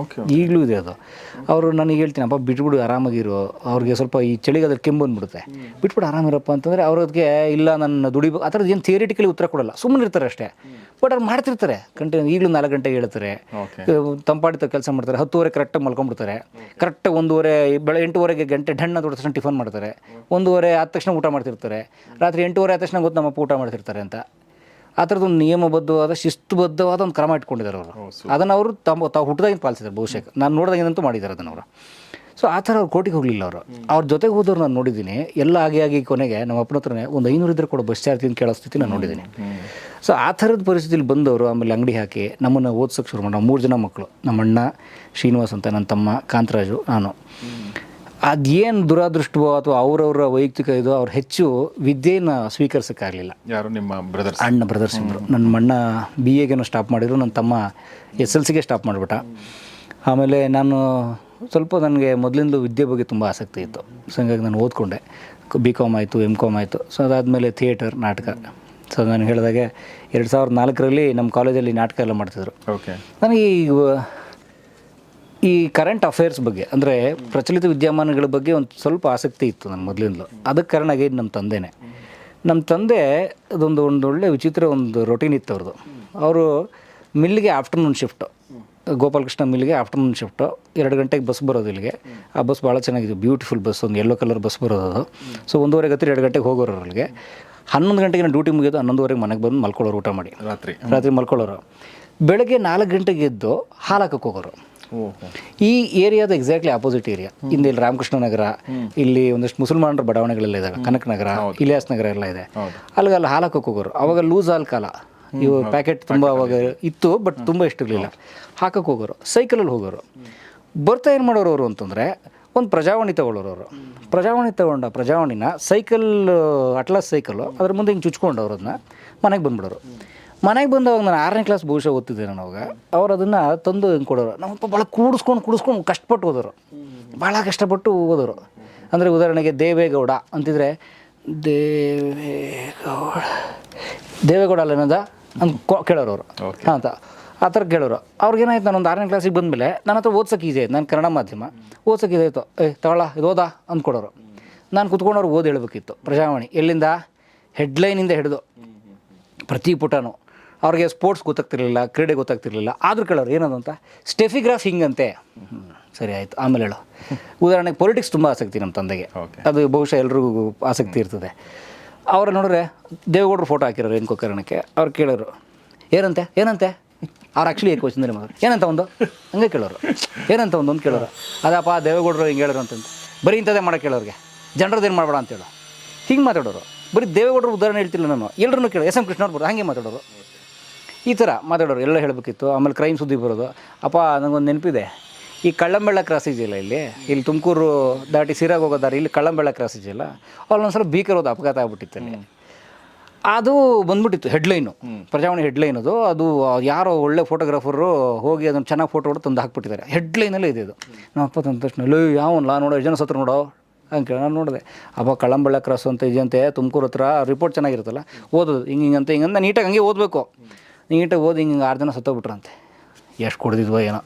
ಇದೆ ಅದು. ಅವರು ನನಗೆ ಹೇಳ್ತೀನಿ, ಅಪ್ಪ ಬಿಟ್ಬಿಡು ಆರಾಮಾಗಿರೋ, ಅವ್ರಿಗೆ ಸ್ವಲ್ಪ ಈ ಚಳಿಗಾದ್ರೆ ಕೆಮ್ಮು ಬಂದ್ಬಿಡುತ್ತೆ, ಬಿಟ್ಬಿಡು ಆರಾಮಿರಪ್ಪ ಅಂತಂದರೆ ಅವ್ರಿಗೆ ಇಲ್ಲ ನನ್ನ ದುಡಿಬೇಕು ಆ ಥರದ್ದು ಏನು ಥಿಯರಿಟಿಕಲಿ ಉತ್ತರ ಕೊಡಲ್ಲ, ಸುಮ್ಮನೆ ಇರ್ತಾರೆ ಅಷ್ಟೇ. ಬಟ್ ಅವ್ರು ಮಾಡ್ತಿರ್ತಾರೆ ಕಂಟಿನ್ಯೂ. ಈಗಲೂ 4 ಗಂಟೆಗೆ ಹೇಳ್ತಾರೆ, ತಂಪಾಡಿತ ಕೆಲಸ ಮಾಡ್ತಾರೆ, 10:30 ಕರೆಕ್ಟಾಗಿ ಮಲ್ಕೊಂಡ್ಬಿಡ್ತಾರೆ, ಕರೆಕ್ಟಾಗಿ 1:30 ಬೆಳಗ್ಗೆ 8:30 ಗಂಟೆ ಢಣ್ಣ ದೊಡ್ಡ ತಕ್ಷಣ ಟಿಫನ್ ಮಾಡ್ತಾರೆ, 1:30 ಆದ ತಕ್ಷಣ ಊಟ ಮಾಡ್ತಿರ್ತಾರೆ, ರಾತ್ರಿ 8:30 ಆದ ತಕ್ಷಣ ಗೊತ್ತು ನಮ್ಮಪ್ಪ ಊಟ ಮಾಡ್ತಿರ್ತಾರೆ ಅಂತ. ಆ ಥರದ್ದೊಂದು ನಿಯಮಬದ್ಧವಾದ ಶಿಸ್ತುಬದ್ಧವಾದ ಒಂದು ಕ್ರಮ ಇಟ್ಕೊಂಡಿದ್ದಾರೆ ಅವರು. ಅದನ್ನು ಅವರು ತಾವು ಹುಟ್ಟಿದಾಗಿಂದ ಪಾಲಿಸಿದ್ದಾರೆ, ಬಹುಶಃ ನಾನು ನೋಡಿದಾಗಿಂದಂತೂ ಮಾಡಿದ್ದಾರೆ ಅದನ್ನು ಅವರು. ಸೊ ಆ ಥರ ಅವ್ರು ಕೋರ್ಟಿಗೆ ಹೋಗಲಿಲ್ಲ ಅವರು. ಅವ್ರ ಜೊತೆಗೆ ಹೋದವ್ರು ನಾನು ನೋಡಿದ್ದೀನಿ. ಎಲ್ಲ ಆಗಿ ಕೊನೆಗೆ ನಮ್ಮ ಅಪ್ಪನ ಹತ್ರನೇ ಒಂದು 500 ಇದ್ದರೆ ಕೂಡ ಬಸ್ ಚಾರ್ಜ್ ಕೇಳೋ ಸ್ಥಿತಿ ನಾನು ನೋಡಿದ್ದೀನಿ. ಸೊ ಆ ಥರದ ಪರಿಸ್ಥಿತಿಲಿ ಬಂದವರು ಆಮೇಲೆ ಅಂಗಡಿ ಹಾಕಿ ನಮ್ಮನ್ನು ಓದ್ಸೋಕ್ಕೆ ಶುರು ಮಾಡಿ. ನಾವು 3 ಜನ ಮಕ್ಕಳು, ನಮ್ಮ ಅಣ್ಣ ಶ್ರೀನಿವಾಸ್ ಅಂತ, ನನ್ನ ತಮ್ಮ ಕಾಂತರಾಜು, ನಾನು. ಅದೇನು ದುರಾದೃಷ್ಟವೋ ಅಥವಾ ಅವರವರ ವೈಯಕ್ತಿಕ ಇದು, ಅವ್ರು ಹೆಚ್ಚು ವಿದ್ಯೆಯನ್ನು ಸ್ವೀಕರಿಸೋಕ್ಕಾಗಲಿಲ್ಲ. ಯಾರು? ನಿಮ್ಮ ಬ್ರದರ್ಸ್? ಅಣ್ಣ ಬ್ರದರ್ಸ್ ಇಬ್ಬರು. ನನ್ನ ಅಣ್ಣ BA ಸ್ಟಾಪ್ ಮಾಡಿದ್ರು, ನನ್ನ ತಮ್ಮ SLCಗೆ ಸ್ಟಾಪ್ ಮಾಡಿಬಿಟ್ಟ. ಆಮೇಲೆ ನಾನು ಸ್ವಲ್ಪ ನನಗೆ ಮೊದಲಿಂದಲೂ ವಿದ್ಯೆ ಬಗ್ಗೆ ತುಂಬ ಆಸಕ್ತಿ ಇತ್ತು. ಸೊ ಹಂಗಾಗಿ ನಾನು ಓದ್ಕೊಂಡೆ, BCom ಆಯಿತು, MCom ಆಯಿತು. ಸೊ ಅದಾದಮೇಲೆ ಥಿಯೇಟರ್, ನಾಟಕ. ಸೊ ನಾನು ಹೇಳಿದಾಗೆ 2004ರಲ್ಲಿ ನಮ್ಮ ಕಾಲೇಜಲ್ಲಿ ನಾಟಕ ಎಲ್ಲ ಮಾಡ್ತಿದ್ರು. ನನಗೆ ಈ ಕರೆಂಟ್ ಅಫೇರ್ಸ್ ಬಗ್ಗೆ, ಅಂದರೆ ಪ್ರಚಲಿತ ವಿದ್ಯಮಾನಗಳ ಬಗ್ಗೆ ಒಂದು ಸ್ವಲ್ಪ ಆಸಕ್ತಿ ಇತ್ತು ನನ್ನ ಮೊದಲಿಂದಲೂ. ಅದಕ್ಕೆ ಕಾರಣ ಆಗಿದ್ದು ನಮ್ಮ ತಂದೆ ಅದೊಂದು ಒಳ್ಳೆ ವಿಚಿತ್ರ ಒಂದು ರೊಟೀನ್ ಇತ್ತು ಅವ್ರದ್ದು. ಅವರು ಮಿಲ್ಗೆ ಆಫ್ಟರ್ನೂನ್ ಶಿಫ್ಟು, ಗೋಪಾಲಕೃಷ್ಣ ಮಿಲ್ಗೆ ಆಫ್ಟರ್ನೂನ್ ಶಿಫ್ಟು, 2 ಗಂಟೆಗೆ ಬಸ್ ಬರೋದು ಇಲ್ಲಿಗೆ. ಆ ಬಸ್ ಭಾಳ ಚೆನ್ನಾಗಿದೆ, ಬ್ಯೂಟಿಫುಲ್ ಬಸ್, ಒಂದು ಯೆಲ್ಲೋ ಕಲರ್ ಬಸ್ ಬರೋದು ಅದು. ಸೊ 1:30 ಗತಿ 2 ಗಂಟೆಗೆ ಹೋಗೋರು ಅಲ್ಲಿಗೆ. 11 ಗಂಟೆಗೆ ನಾನು ಡ್ಯೂಟಿ ಮುಗಿಯೋದು, 11:30 ಮನೆಗೆ ಬಂದು ಮಲ್ಕೊಳ್ಳೋರು, ಊಟ ಮಾಡಿ ರಾತ್ರಿ ಮಲ್ಕೊಳ್ಳೋರು. ಬೆಳಗ್ಗೆ 4 ಗಂಟೆಗೆ ಎದ್ದು ಹಾಲು ಹಾಕಕ್ಕೆ ಹೋಗೋರು. ಈ ಏರಿಯಾದ ಎಕ್ಸಾಕ್ಟ್ಲಿ ಆಪೋಸಿಟ್ ಏರಿಯಾ. ಇಲ್ಲಿ ರಾಮಕೃಷ್ಣ ನಗರ, ಇಲ್ಲಿ ಒಂದಷ್ಟು ಮುಸಲ್ಮಾನರ ಬಡಾವಣೆಗಳೆಲ್ಲ ಇದ್ದಾವೆ, ಕನಕ ನಗರ, ಇಲಿಯಾಸ್ ನಗರ ಎಲ್ಲ ಇದೆ. ಅಲ್ಲಿ ಹಾಲು ಹಾಕಕ್ಕೆ ಹೋಗೋರು. ಅವಾಗ ಲೂಸ್ ಹಾಲು ಕಾಲ, ಇವು ಪ್ಯಾಕೆಟ್ ತುಂಬ ಅವಾಗ ಇತ್ತು, ಬಟ್ ತುಂಬ ಇಷ್ಟಿರಲಿಲ್ಲ. ಹಾಕಕ್ಕೆ ಹೋಗೋರು, ಸೈಕಲಲ್ಲಿ ಹೋಗೋರು. ಬರ್ತಾ ಏನು ಮಾಡೋರು ಅವರು ಅಂತಂದರೆ, ಒಂದು ಪ್ರಜಾವಾಣಿ ತೊಗೊಳ್ಳೋರು ಅವರು. ಪ್ರಜಾವಾಣಿನ ಸೈಕಲ್, ಅಟ್ಲಾಸ್ ಸೈಕಲ್ಲು, ಅದ್ರ ಮುಂದೆ ಹಿಂಗೆ ಚುಚ್ಕೊಂಡು ಅವ್ರನ್ನ ಮನೆಗೆ ಬಂದುಬಿಡೋರು. ಮನೆಗೆ ಬಂದವಾಗ ನಾನು 6ನೇ ಕ್ಲಾಸ್ ಬಹುಶಃ ಓದ್ತಿದ್ದೆ ನಾನು ಅವಾಗ. ಅವ್ರು ಅದನ್ನು ತಂದು ಹಿಂಗೆ ಕೊಡೋರು. ನಮ್ಮಪ್ಪ ಭಾಳ ಕೂಡಿಸ್ಕೊಂಡು ಕಷ್ಟಪಟ್ಟು ಓದೋರು, ಭಾಳ ಕಷ್ಟಪಟ್ಟು ಓದೋರು. ಅಂದರೆ ಉದಾಹರಣೆಗೆ ದೇವೇಗೌಡ ಅಂತಿದ್ರೆ ದೇವೇಗೌಡ ಅಲ್ಲೇನದ ಅಂತ ಕೇಳೋರು ಅವರು ಅಂತ, ಆ ಥರ ಕೇಳೋರು. ಅವ್ರಿಗೇನಾಯ್ತು, ನಾನೊಂದು 6ನೇ ಕ್ಲಾಸಿಗೆ ಬಂದಮೇಲೆ ನನ್ನ ಹತ್ರ ಓದ್ಸೋಕ್ಕೆ ಈಜಿ ಆಯ್ತು, ನಾನು ಕನ್ನಡ ಮಾಧ್ಯಮ, ಓದ್ಸೋಕ್ಕೆ ಇದಾಯಿತು. ತಗೊಳ್ಳ ಇದು ಓದಾ ಅಂದ್ಕೊಡೋರು. ನಾನು ಕುತ್ಕೊಂಡವ್ರು ಓದಿ ಹೇಳಬೇಕಿತ್ತು. ಪ್ರಜಾವಾಣಿ ಎಲ್ಲಿಂದ, ಹೆಡ್ಲೈನಿಂದ ಹಿಡಿದು ಪ್ರತಿ ಪುಟನೂ. ಅವ್ರಿಗೆ ಸ್ಪೋರ್ಟ್ಸ್ ಗೊತ್ತಾಗ್ತಿರ್ಲಿಲ್ಲ, ಕ್ರೀಡೆ ಗೊತ್ತಾಗ್ತಿರ್ಲಿಲ್ಲ, ಆದರೂ ಕೇಳೋರು ಏನದು ಅಂತ. ಸ್ಟೆಫಿಗ್ರಾಫ್ ಹಿಂಗಂತೆ, ಸರಿ ಆಯಿತು, ಆಮೇಲೆ ಹೇಳೋ. ಉದಾಹರಣೆಗೆ ಪೊಲಿಟಿಕ್ಸ್ ತುಂಬ ಆಸಕ್ತಿ ನಮ್ಮ ತಂದೆಗೆ, ಅದು ಬಹುಶಃ ಎಲ್ರಿಗೂ ಆಸಕ್ತಿ ಇರ್ತದೆ. ಅವ್ರು ನೋಡಿದ್ರೆ ದೇವೇಗೌಡರು ಫೋಟೋ ಹಾಕಿರೋರು ಏನಕ್ಕೋ ಕಾರಣಕ್ಕೆ. ಅವ್ರು ಕೇಳೋರು ಏನಂತೆ ಅವ್ರು ಆ್ಯಕ್ಚುಲಿ ಕ್ವಶನ್ ಮಾಡೋರು, ಏನಂತ ಒಂದು ಹಂಗೆ ಕೇಳೋರು, ಏನಂತ ಒಂದು ಕೇಳೋರು. ಅದಪ್ಪ ದೇವೇಗೌಡರು ಹಿಂಗೆ ಹೇಳೋರು ಅಂತಂದು ಬರೀ ಇಂಥದ್ದೇ ಮಾಡೋಕೆ ಕೇಳೋರಿಗೆ, ಜನರದ್ದು ಏನು ಮಾಡಬೇಡ ಅಂತೇಳು, ಹಿಂಗೆ ಮಾತಾಡೋರು. ಬರೀ ದೇವೇಗೌಡರು ಉದಾಹರಣೆ ಹೇಳ್ತಿಲ್ಲ ನಾನು, ಎಲ್ಲರನ್ನೂ ಕೇಳೋ, SM ಕೃಷ್ಣವ್ರು ಬರೋದು ಹಾಗೆ ಮಾತಾಡೋರು, ಈ ಥರ ಮಾತಾಡೋರು, ಎಲ್ಲ ಹೇಳಬೇಕಿತ್ತು. ಆಮೇಲೆ ಕ್ರೈಮ್ ಸುದ್ದಿ ಬರೋದು. ಅಪ್ಪ ನನಗೊಂದು ನೆನಪಿದೆ, ಈ ಕಳ್ಳಂಬೆಳ್ಳ ಕ್ರಾಸ್ ಇದೆಯಲ್ಲ, ಇಲ್ಲಿ ತುಮಕೂರು ದಾಟಿ ಸಿರಾಗಿ ಹೋಗೋದಾರೆ, ಇಲ್ಲಿ ಕಳ್ಳಂಬೆಳ್ಳ ಕ್ರಾಸ್ ಇದೆಯಲ್ಲ, ಅಲ್ಲೊಂದ್ಸಲ ಭೀಕರವಾದ ಅಪಘಾತ ಆಗ್ಬಿಟ್ಟಿತ್ತು ಅಲ್ಲಿ. ಅದು ಬಂದ್ಬಿಟ್ಟಿತ್ತು ಹೆಡ್ಲೈನು, ಪ್ರಜಾವಾಣಿ ಹೆಡ್ಲೈನ್ ಅದು ಯಾರೋ ಒಳ್ಳೆ ಫೋಟೋಗ್ರಾಫರು ಹೋಗಿ ಅದನ್ನು ಚೆನ್ನಾಗಿ ಫೋಟೋ ಹೊಡೆದು ತಂದು ಹಾಕ್ಬಿಟ್ಟಿದ್ದಾರೆ. ಹೆಡ್ಲೈನಲ್ಲೇ ಇದೆ ಇದು. ನಮ್ಮಪ್ಪ ತಂದ ತಕ್ಷಣ ಯಾವ ನೋಡೋ 2 ಜನ ಸತ್ರ ನೋಡೋ ಅಂತ ನಾನು ನೋಡಿದೆ. ಅಪ್ಪ ಕಳಂಬಳ್ಳ ಕ್ರಾಸ್ ಅಂತ ಇದೆಯಂತೆ ತುಮಕೂರು ಹತ್ರ, ರಿಪೋರ್ಟ್ ಚೆನ್ನಾಗಿರುತ್ತಲ್ಲ, ಓದೋದು ಹಿಂಗಂತ ಹಿಂಗಂತ ನೀಟಾಗಿ ಹಂಗೆ ಓದಬೇಕು. ನೀಟಾಗಿ ಓದಿ ಹಿಂಗೆ 6 ಜನ ಸತ್ತೋಗ್ಬಿಟ್ರಂತೆ. ಎಷ್ಟು ಕೊಡ್ದಿದ್ವೋ ಏನೋ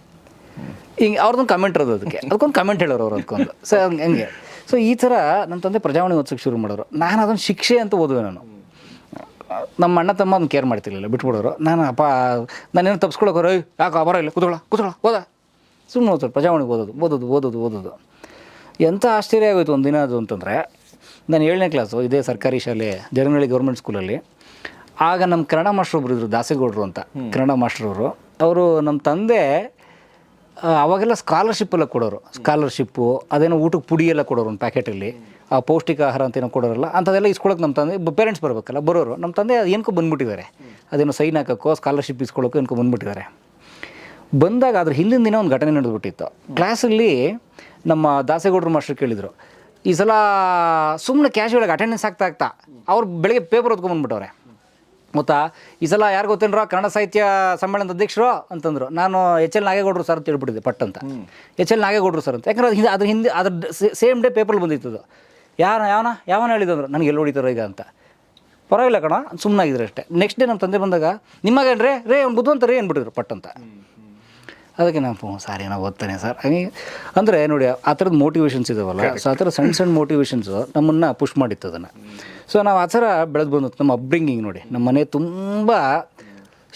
ಹಿಂಗೆ ಅವ್ರದ್ದೊಂದು ಕಮೆಂಟ್ ಇರೋದು, ಅದಕ್ಕೊಂದು ಕಮೆಂಟ್ ಹೇಳೋರು ಅವ್ರು ಅದಕ್ಕೊಂದು. ಸೊ ಹಂಗೆ. ಸೊ ಈ ಥರ ನಮ್ಮ ತಂದೆ ಪ್ರಜಾವಾಣಿ ಓದ್ಸೋಕ್ಕೆ ಶುರು ಮಾಡೋರು. ನಾನು ಅದನ್ನು ಶಿಕ್ಷೆ ಅಂತ ಓದುವೆ. ನಮ್ಮ ಅಣ್ಣ ತಮ್ಮ ಅದನ್ನು ಕೇರ್ ಮಾಡ್ತಿರ್ಲಿಲ್ಲ, ಬಿಟ್ಬಿಡೋರು. ನಾನೇನು ತಪ್ಪಿಸ್ಕೊಳಕೋರು, ಯಾಕೆ ಬರೋ ಇಲ್ಲ, ಕೂತ್ಕೊಳ್ಳ ಓದ, ಸುಮ್ಮನೆ ಓದ್ತಾರೆ. ಪ್ರಜಾವಾಣಿಗೆ ಓದೋದು. ಎಂಥ ಆಶ್ಚರ್ಯ ಆಗೋಯ್ತು ಒಂದು ದಿನ ಅದು ಅಂತಂದರೆ, ನಾನು 7ನೇ ಕ್ಲಾಸು, ಇದೇ ಸರ್ಕಾರಿ ಶಾಲೆ ಜರನಹಳ್ಳಿ ಗೌರ್ಮೆಂಟ್ ಸ್ಕೂಲಲ್ಲಿ. ಆಗ ನಮ್ಮ ಕನ್ನಡ ಮಾಸ್ಟ್ರು ಒಬ್ಬರು ಇದ್ದರು, ದಾಸೇಗೌಡರು ಅಂತ, ಕನ್ನಡ ಮಾಸ್ಟ್ರವರು. ಅವರು ನಮ್ಮ ತಂದೆ ಅವಾಗೆಲ್ಲ ಸ್ಕಾಲರ್ಶಿಪ್ಪೆಲ್ಲ ಕೊಡೋರು. ಸ್ಕಾಲರ್ಶಿಪ್ಪು ಅದೇನೋ ಊಟಕ್ಕೆ ಪುಡಿ ಎಲ್ಲ ಕೊಡೋರು ಒಂದು ಪ್ಯಾಕೆಟಲ್ಲಿ, ಆ ಪೌಷ್ಟಿಕ ಆಹಾರ ಅಂತ ಏನೋ ಕೊಡೋರಲ್ಲ, ಅಂಥದ್ದೆಲ್ಲ ಇಸ್ಕೊಳಕ್ಕೆ ನಮ್ಮ ತಂದೆ ಪೇರೆಂಟ್ಸ್ ಬರಬೇಕಲ್ಲ, ಬರೋರು. ನಮ್ಮ ತಂದೆ ಅದು ಏನಕ್ಕೂ ಬಂದುಬಿಟ್ಟಿದ್ದಾರೆ, ಅದೇನೋ ಸೈನ್ ಹಾಕೋಕ್ಕೋ ಸ್ಕಾಲರ್ಶಿಪ್ ಇಸ್ಕೊಳ್ಳೋಕ್ಕೋ ಏನಕ್ಕೋ ಬಂದುಬಿಟ್ಟಿದ್ದಾರೆ. ಬಂದಾಗ ಅದ್ರ ಹಿಂದಿನ ದಿನ ಒಂದು ಘಟನೆ ನಡೆದ್ಬಿಟ್ಟಿತ್ತು. ಕ್ಲಾಸಲ್ಲಿ ನಮ್ಮ ದಾಸೇಗೌಡರು ಮಾಸ್ಟರ್ ಕೇಳಿದರು, ಈ ಸಲ ಸುಮ್ಮನೆ ಕ್ಯಾಶುವಲಾಗಿ ಅಟೆಂಡೆನ್ಸ್ ಆಗ್ತಾ ಅವ್ರು ಬೆಳಗ್ಗೆ ಪೇಪರ್ ಓದ್ಕೊಂಡ್ಬಂದ್ಬಿಟ್ಟವ್ರೆ. ಗೊತ್ತಾ, ಈ ಸಲ ಯಾರು ಗೊತ್ತೇನ್ರ ಕನ್ನಡ ಸಾಹಿತ್ಯ ಸಮ್ಮೇಳನದ ಅಧ್ಯಕ್ಷರು ಅಂತಂದರು. ನಾನು HL ನಾಗೇಗೌಡರು ಸರ್ ಅಂತ ಹೇಳ್ಬಿಟ್ಟಿದ್ದೆ ಪಟ್ ಅಂತ. HL ನಾಗೇಗೌಡರು ಸರ್ ಅಂತ. ಯಾಕಂದ್ರೆ ಅದ್ರ ಹಿಂದೆ ಸೇಮ್ ಡೇ ಪೇಪರ್ ಬಂದಿತ್ತು. ಯಾವನ ಹೇಳಿದಂದ್ರು, ನನಗೆ ಎಲ್ಲಿ ಹೊಡಿತಾರೋ ಈಗ ಅಂತ. ಪರವಾಗಿಲ್ಲ ಕಣ, ಸುಮ್ಮನಾಗಿದ್ರು ಅಷ್ಟೇ. ನೆಕ್ಸ್ಟ್ ಡೇ ನಮ್ಮ ತಂದೆ ಬಂದಾಗ, ನಿಮಗೇನ್ರೇ ಅವ್ನು ಬುದ್ಧವಂತ ರೀ ಅಂದ್ಬಿಟ್ಟಿದ್ರು ಪಟ್ ಅಂತ. ಅದಕ್ಕೆ ನಾವು ಸಾರಿ ನಾವು ಓದ್ತಾನೆ ಸರ್ ಹಾಗೆ ಅಂದರೆ ನೋಡಿ, ಆ ಥರದ್ದು ಮೋಟಿವೇಶನ್ಸ್ ಇದಾವಲ್ಲ. ಸೊ ಆ ಥರ ಸಣ್ಣ ಮೋಟಿವೇಶನ್ಸು ನಮ್ಮನ್ನು ಪುಷ್ ಮಾಡಿತ್ತು ಅದನ್ನು. ಸೊ ನಾವು ಆ ಥರ ಬೆಳೆದು ಬಂದು ನಮ್ಮ ಅಪ್ಬ್ರಿಂಗಿಂಗ್ ನೋಡಿ, ನಮ್ಮ ಮನೆ ತುಂಬ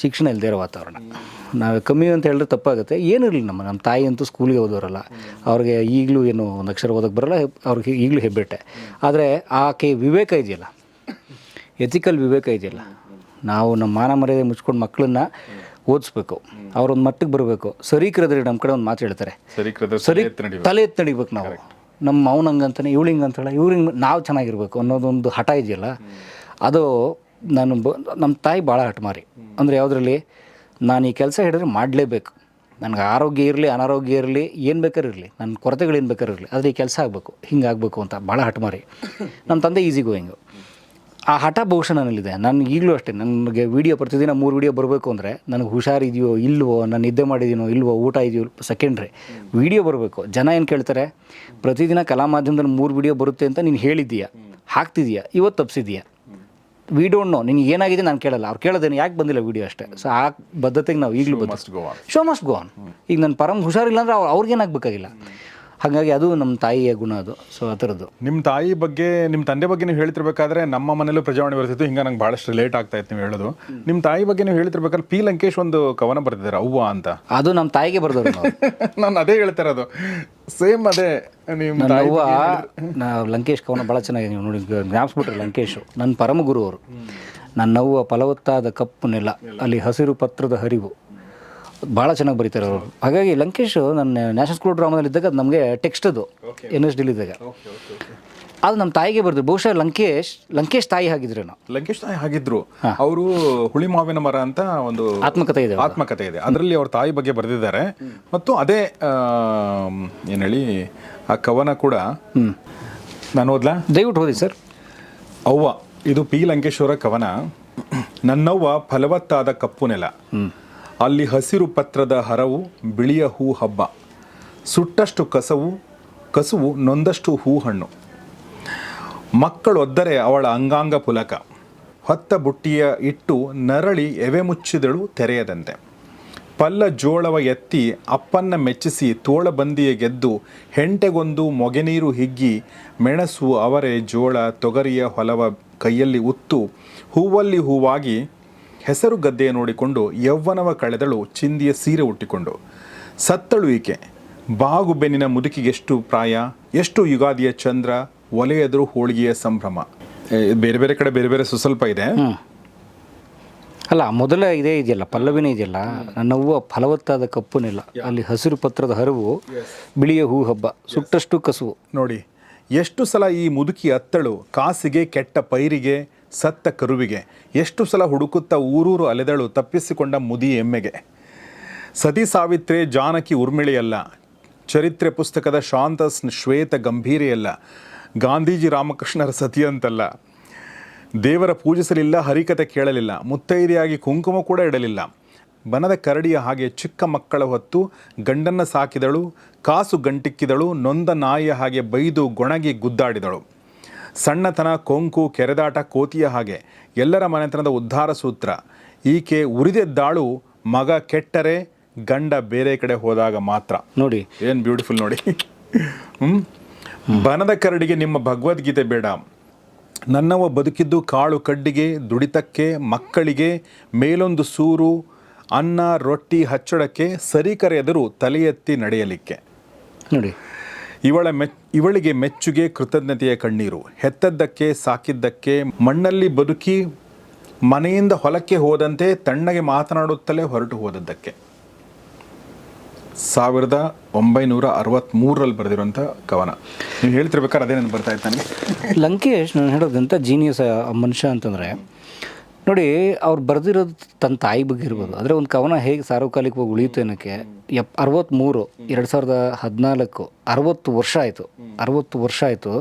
ಶಿಕ್ಷಣ ಇಲ್ಲದೇ ಇರೋ ವಾತಾವರಣ. ನಾವು ಕಮ್ಮಿ ಅಂತ ಹೇಳಿದ್ರೆ ತಪ್ಪಾಗುತ್ತೆ. ಏನಿರಲಿ, ನಮ್ಮ ತಾಯಿ ಅಂತೂ ಸ್ಕೂಲಿಗೆ ಓದೋರಲ್ಲ, ಅವ್ರಿಗೆ ಈಗಲೂ ಏನು ಒಂದು ಅಕ್ಷರ ಓದೋಕ್ಕೆ ಬರೋಲ್ಲ, ಅವ್ರಿಗೆ ಈಗಲೂ ಹೆಬ್ಬೆಟ್ಟೆ. ಆದರೆ ಆಕೆ ವಿವೇಕ ಇದೆಯಲ್ಲ, ಎಥಿಕಲ್ ವಿವೇಕ ಇದೆಯಲ್ಲ, ನಾವು ನಮ್ಮ ಮಾನ ಮರ್ಯಾದೆ ಮುಚ್ಕೊಂಡು ಮಕ್ಕಳನ್ನ ಓದಿಸ್ಬೇಕು, ಅವ್ರೊಂದು ಮಟ್ಟಕ್ಕೆ ಬರಬೇಕು. ಸರೀಕರದ್ರಿ ನಮ್ಮ ಕಡೆ ಒಂದು ಮಾತು ಹೇಳ್ತಾರೆ, ಸರಿ ತಲೆ ಎತ್ತಿ ನಡಿಬೇಕು ನಾವು. ನಮ್ಮ ಅವ್ನು ಹಂಗಂತಾನೆ, ಇವಳು ಹಿಂಗಂತಾಳೆ, ಹಿಂಗೆ ನಾವು ಚೆನ್ನಾಗಿರ್ಬೇಕು ಅನ್ನೋದೊಂದು ಹಠ ಇದೆಯಲ್ಲ, ಅದು ನಮ್ಮ ತಾಯಿ ಭಾಳ ಹಠಮಾರಿ. ಅಂದರೆ ಯಾವುದರಲ್ಲಿ, ನಾನು ಈ ಕೆಲಸ ಹೇಳಿದ್ರೆ ಮಾಡಲೇಬೇಕು, ನನಗೆ ಆರೋಗ್ಯ ಇರಲಿ ಅನಾರೋಗ್ಯ ಇರಲಿ ಏನು ಬೇಕಾದ್ರೂ ಇರಲಿ, ನನ್ನ ಕೊರತೆಗಳೇನು ಬೇಕಾದ್ರೂ ಇರಲಿ, ಆದರೆ ಈ ಕೆಲಸ ಆಗಬೇಕು, ಹಿಂಗಾಗಬೇಕು ಅಂತ ಭಾಳ ಹಠಮಾರಿ. ನಮ್ಮ ತಂದೆ ಈಸಿ ಗೋಯಿಂಗು. ಆ ಹಠ ಬಹುಶಃ ನನ್ನಲ್ಲಿದೆ. ನಾನು ಈಗಲೂ ಅಷ್ಟೇ, ನನಗೆ ಪ್ರತಿದಿನ 3 ವೀಡಿಯೋ ಬರಬೇಕು ಅಂದರೆ ನನಗೆ ಹುಷಾರಿದೆಯೋ ಇಲ್ವೋ, ನಾನು ನಿದ್ದೆ ಮಾಡಿದ್ದೀನೋ ಇಲ್ವೋ, ಊಟ ಇದೆಯೋ ಸೆಕೆಂಡ್ರಿ, ವೀಡಿಯೋ ಬರಬೇಕು. ಜನ ಏನು ಕೇಳ್ತಾರೆ, ಪ್ರತಿದಿನ ಕಲಾ ಮಾಧ್ಯಮದಲ್ಲಿ 3 ವೀಡಿಯೋ ಬರುತ್ತೆ ಅಂತ ನೀನು ಹೇಳಿದ್ದೀಯಾ, ಹಾಕ್ತಿದ್ದೀಯಾ, ಇವತ್ತು ತಪ್ಪಿಸಿದ್ದೀಯಾ, ವಿ ಡೋಂಟ್ ನೋ, ನಿನಗೆ ಏನಾಗಿದೆ ನಾನು ಕೇಳಲ್ಲ, ಅವ್ರು ಕೇಳೋದೇನು ಯಾಕೆ ಬಂದಿಲ್ಲ ವೀಡಿಯೋ ಅಷ್ಟೇ. ಸೊ ಆ ಬದ್ಧತೆಗೆ ನಾವು ಈಗಲೂ ಶೋ ಮಸ್ಟ್ ಗೋ ಆನ್. ಈಗ ನನ್ನ ಪರಮ ಹುಷಾರಿಲ್ಲ ಅಂದರೆ ಅವ್ರಿಗೇನಾಗಬೇಕಾಗಿಲ್ಲ. ಹಾಗಾಗಿ ಅದು ನಮ್ಮ ತಾಯಿಯ ಗುಣ ಅದು. ಸೊ ಆ ಥರದ್ದು. ನಿಮ್ಮ ತಾಯಿ ಬಗ್ಗೆ, ನಿಮ್ಮ ತಂದೆ ಬಗ್ಗೆ ನೀವು ಹೇಳ್ತಿರ್ಬೇಕಾದ್ರೆ ನಮ್ಮ ಮನೇಲೂ ಪ್ರಜಾವಾಣಿ ಬರ್ತಿತ್ತು, ಹಿಂಗೆ ನಂಗೆ ಭಾಳಷ್ಟು ರಿಲೇಟ್ ಆಗ್ತಾ ಇತ್ತು ನೀವು ಹೇಳೋದು. ನಿಮ್ಮ ತಾಯಿ ಬಗ್ಗೆ ನೀವು ಹೇಳ್ತಿರ್ಬೇಕಾದ್ರೆ ಪಿ ಲಂಕೇಶ್ ಒಂದು ಕವನ ಬರ್ತಿದ್ದಾರೆ, ಅವ್ವ ಅಂತ. ಅದು ನಮ್ಮ ತಾಯಿಗೆ ಬರ್ದವ್ರು. ನಾನು ಅದೇ ಹೇಳ್ತಾ ಇರೋದು, ಸೇಮ್ ಅದೇ. ನಿಮ್ಮ ಅವ್ವ ಲಂಕೇಶ್ ಕವನ ಭಾಳ ಚೆನ್ನಾಗಿದೆ, ನೀವು ನೋಡಿ ಜ್ಞಾಪಿಸ್ಬಿಟ್ರೆ. ಲಂಕೇಶು ನನ್ನ ಪರಮ ಗುರು ಅವರು. ನನ್ನವ್ವ ಫಲವತ್ತಾದ ಕಪ್ಪು ನೆಲ, ಅಲ್ಲಿ ಹಸಿರು ಪತ್ರದ ಹರಿವು, ಭಾಳ ಚೆನ್ನಾಗಿ ಬರೀತಾರೆ ಅವರು. ಹಾಗಾಗಿ ಲಂಕೇಶ್ ನನ್ನ ನ್ಯಾಷನಲ್ ಸ್ಕೂಲ್ ಡ್ರಾಮಾದಲ್ಲಿದ್ದಾಗ ಅದು ನಮಗೆ ಟೆಕ್ಸ್ಟ್ ಅದು NSD ಇದ್ದಾಗ ಅದು ನಮ್ಮ ತಾಯಿಗೆ ಬರ್ದು. ಬಹುಶಃ ಲಂಕೇಶ್ ತಾಯಿ ಆಗಿದ್ರೇನೋ. ಲಂಕೇಶ್ ತಾಯಿ ಆಗಿದ್ರು. ಅವರು ಹುಳಿ ಮಾವಿನ ಮರ ಅಂತ ಒಂದು ಆತ್ಮಕಥೆ ಇದೆ, ಅದರಲ್ಲಿ ಅವ್ರ ತಾಯಿ ಬಗ್ಗೆ ಬರೆದಿದ್ದಾರೆ. ಮತ್ತು ಅದೇ ಏನು ಹೇಳಿ ಆ ಕವನ ಕೂಡ ನಾನು ಓದ್ಲಾ? ದಯವಿಟ್ಟು ಓದಿ ಸರ್. ಅವ್ವ, ಇದು ಪಿ ಲಂಕೇಶ್ವರ ಕವನ. ನನ್ನವ್ವ ಫಲವತ್ತಾದ ಕಪ್ಪು ನೆಲ, ಅಲ್ಲಿ ಹಸಿರು ಪತ್ರದ ಹರವು, ಬಿಳಿಯ ಹೂ ಹಬ್ಬ, ಸುಟ್ಟಷ್ಟು ಕಸುವು ನೊಂದಷ್ಟು ಹೂ ಹಣ್ಣು, ಮಕ್ಕಳೊದ್ದರೆ ಅವಳ ಅಂಗಾಂಗ ಪುಲಕ, ಹೊತ್ತ ಬುಟ್ಟಿಯ ಇಟ್ಟು ನರಳಿ ಎವೆ ಮುಚ್ಚಿದಳು ತೆರೆಯದಂತೆ, ಪಲ್ಲ ಜೋಳವ ಎತ್ತಿ ಅಪ್ಪನ್ನ ಮೆಚ್ಚಿಸಿ ತೋಳಬಂದಿಯ ಗೆದ್ದು, ಹೆಂಟೆಗೊಂದು ಮೊಗೆನೀರು ಹಿಗ್ಗಿ, ಮೆಣಸು ಅವರೆ ಜೋಳ ತೊಗರಿಯ ಹೊಲವ ಕೈಯಲ್ಲಿ ಉತ್ತು, ಹೂವಲ್ಲಿ ಹೂವಾಗಿ ಹೆಸರು ಗದ್ದೆಯ ನೋಡಿಕೊಂಡು ಯೌವನವ ಕಳೆದಳು ಚಿಂದಿಯ ಸೀರೆ ಉಟ್ಟಿಕೊಂಡು, ಸತ್ತಳು ಈಕೆ ಬಾಗು ಬೆನ್ನಿನ ಮುದುಕಿಗೆಷ್ಟು ಪ್ರಾಯ, ಎಷ್ಟು ಯುಗಾದಿಯ ಚಂದ್ರ ಒಲೆಯದ್ರು ಹೋಳಿಗೆಯ ಸಂಭ್ರಮ. ಬೇರೆ ಬೇರೆ ಕಡೆ ಬೇರೆ ಬೇರೆ ಸುಸ್ವಲ್ಪ ಇದೆ. ಅಲ್ಲ, ಮೊದಲ ಇದೇ ಇದೆಯಲ್ಲ, ಪಲ್ಲವಿನೇ ಇದೆಯಲ್ಲ, ನನ್ನವ್ವ ಫಲವತ್ತಾದ ಕಪ್ಪು ನೆಲ, ಅಲ್ಲಿ ಹಸಿರು ಪತ್ರದ ಹರಿವು, ಬಿಳಿಯ ಹೂ ಹಬ್ಬ, ಸುಟ್ಟಷ್ಟು ಕಸುವು. ನೋಡಿ, ಎಷ್ಟು ಸಲ ಈ ಮುದುಕಿ ಅತ್ತಳು ಕಾಸಿಗೆ, ಕೆಟ್ಟ ಪೈರಿಗೆ, ಸತ್ತ ಕರುವಿಗೆ, ಎಷ್ಟು ಸಲ ಹುಡುಕುತ್ತಾ ಊರೂರು ಅಲೆದಳು ತಪ್ಪಿಸಿಕೊಂಡ ಮುದಿ ಎಮ್ಮೆಗೆ. ಸತಿ ಸಾವಿತ್ರೆ ಜಾನಕಿ ಉರ್ಮಿಳೆಯಲ್ಲ, ಚರಿತ್ರೆ ಪುಸ್ತಕದ ಶಾಂತ ಶ್ವೇತ ಗಂಭೀರೆಯಲ್ಲ, ಗಾಂಧೀಜಿ ರಾಮಕೃಷ್ಣರ ಸತಿಯಂತಲ್ಲ, ದೇವರ ಪೂಜಿಸಲಿಲ್ಲ, ಹರಿಕತೆ ಕೇಳಲಿಲ್ಲ, ಮುತ್ತೈದೆಯಾಗಿ ಕುಂಕುಮ ಕೂಡ ಇಡಲಿಲ್ಲ, ಬನದ ಕರಡಿಯ ಹಾಗೆ ಚಿಕ್ಕ ಮಕ್ಕಳ ಹೊತ್ತು ಗಂಡನ್ನ ಸಾಕಿದಳು, ಕಾಸು ಗಂಟಿಕ್ಕಿದಳು, ನೊಂದ ನಾಯಿಯ ಹಾಗೆ ಬೈದು ಗೊಣಗಿ ಗುದ್ದಾಡಿದಳು. ಸಣ್ಣತನ, ಕೊಂಕು, ಕೆರೆದಾಟ, ಕೋತಿಯ ಹಾಗೆ ಎಲ್ಲರ ಮನೆತನದ ಉದ್ಧಾರ ಸೂತ್ರ. ಈಕೆ ಉರಿದೆದ್ದಾಳು, ಮಗ ಕೆಟ್ಟರೆ ಗಂಡ ಬೇರೆ ಕಡೆ ಹೋದಾಗ ಮಾತ್ರ. ನೋಡಿ ಏನು ಬ್ಯೂಟಿಫುಲ್ ನೋಡಿ. ಬನದ ಕರಡಿಗೆ ನಿಮ್ಮ ಭಗವದ್ಗೀತೆ ಬೇಡ. ನನ್ನವ ಬದುಕಿದ್ದು ಕಾಳು ಕಡ್ಡಿಗೆ, ದುಡಿತಕ್ಕೆ, ಮಕ್ಕಳಿಗೆ, ಮೇಲೊಂದು ಸೂರು ಅನ್ನ ರೊಟ್ಟಿ ಹಚ್ಚಡಕ್ಕೆ, ಸರಿಕರೆ ಎದುರು ತಲೆ ಎತ್ತಿ ನಡೆಯಲಿಕ್ಕೆ. ನೋಡಿ, ಇವಳಿಗೆ ಮೆಚ್ಚುಗೆ, ಕೃತಜ್ಞತೆಯ ಕಣ್ಣೀರು. ಹೆತ್ತದ್ದಕ್ಕೆ, ಸಾಕಿದ್ದಕ್ಕೆ, ಮಣ್ಣಲ್ಲಿ ಬದುಕಿ ಮನೆಯಿಂದ ಹೊಲಕ್ಕೆ ಹೋದಂತೆ ತಣ್ಣಗೆ ಮಾತನಾಡುತ್ತಲೇ ಹೊರಟು ಹೋದದ್ದಕ್ಕೆ. 1963ರಲ್ಲಿ ಬರೆದಿರುವಂಥ ಕವನ. ನೀವು ಹೇಳ್ತಿರ್ಬೇಕಾದ್ರೆ ಅದೇ ನನಗೆ ಬರ್ತಾ ಇತ್ತು ನನಗೆ. ಲಂಕೇಶ್ ನಾನು ಹೇಳೋದಂತ ಜೀನಿಯಸ್ ಮನುಷ್ಯ ಅಂತಂದರೆ ನೋಡಿ, ಅವ್ರು ಬರೆದಿರೋದು ತನ್ನ ತಾಯಿ ಬಗ್ಗೆ ಇರ್ಬೋದು. ಅಂದರೆ ಒಂದು ಕವನ ಹೇಗೆ ಸಾರ್ವಕಾಲಿಕವಾಗಿ ಉಳಿಯುತ್ತೆ ಅನ್ನೋಕ್ಕೆ 63 2014 60 ವರ್ಷ ಆಯಿತು. 60 ವರ್ಷ ಆಯಿತು.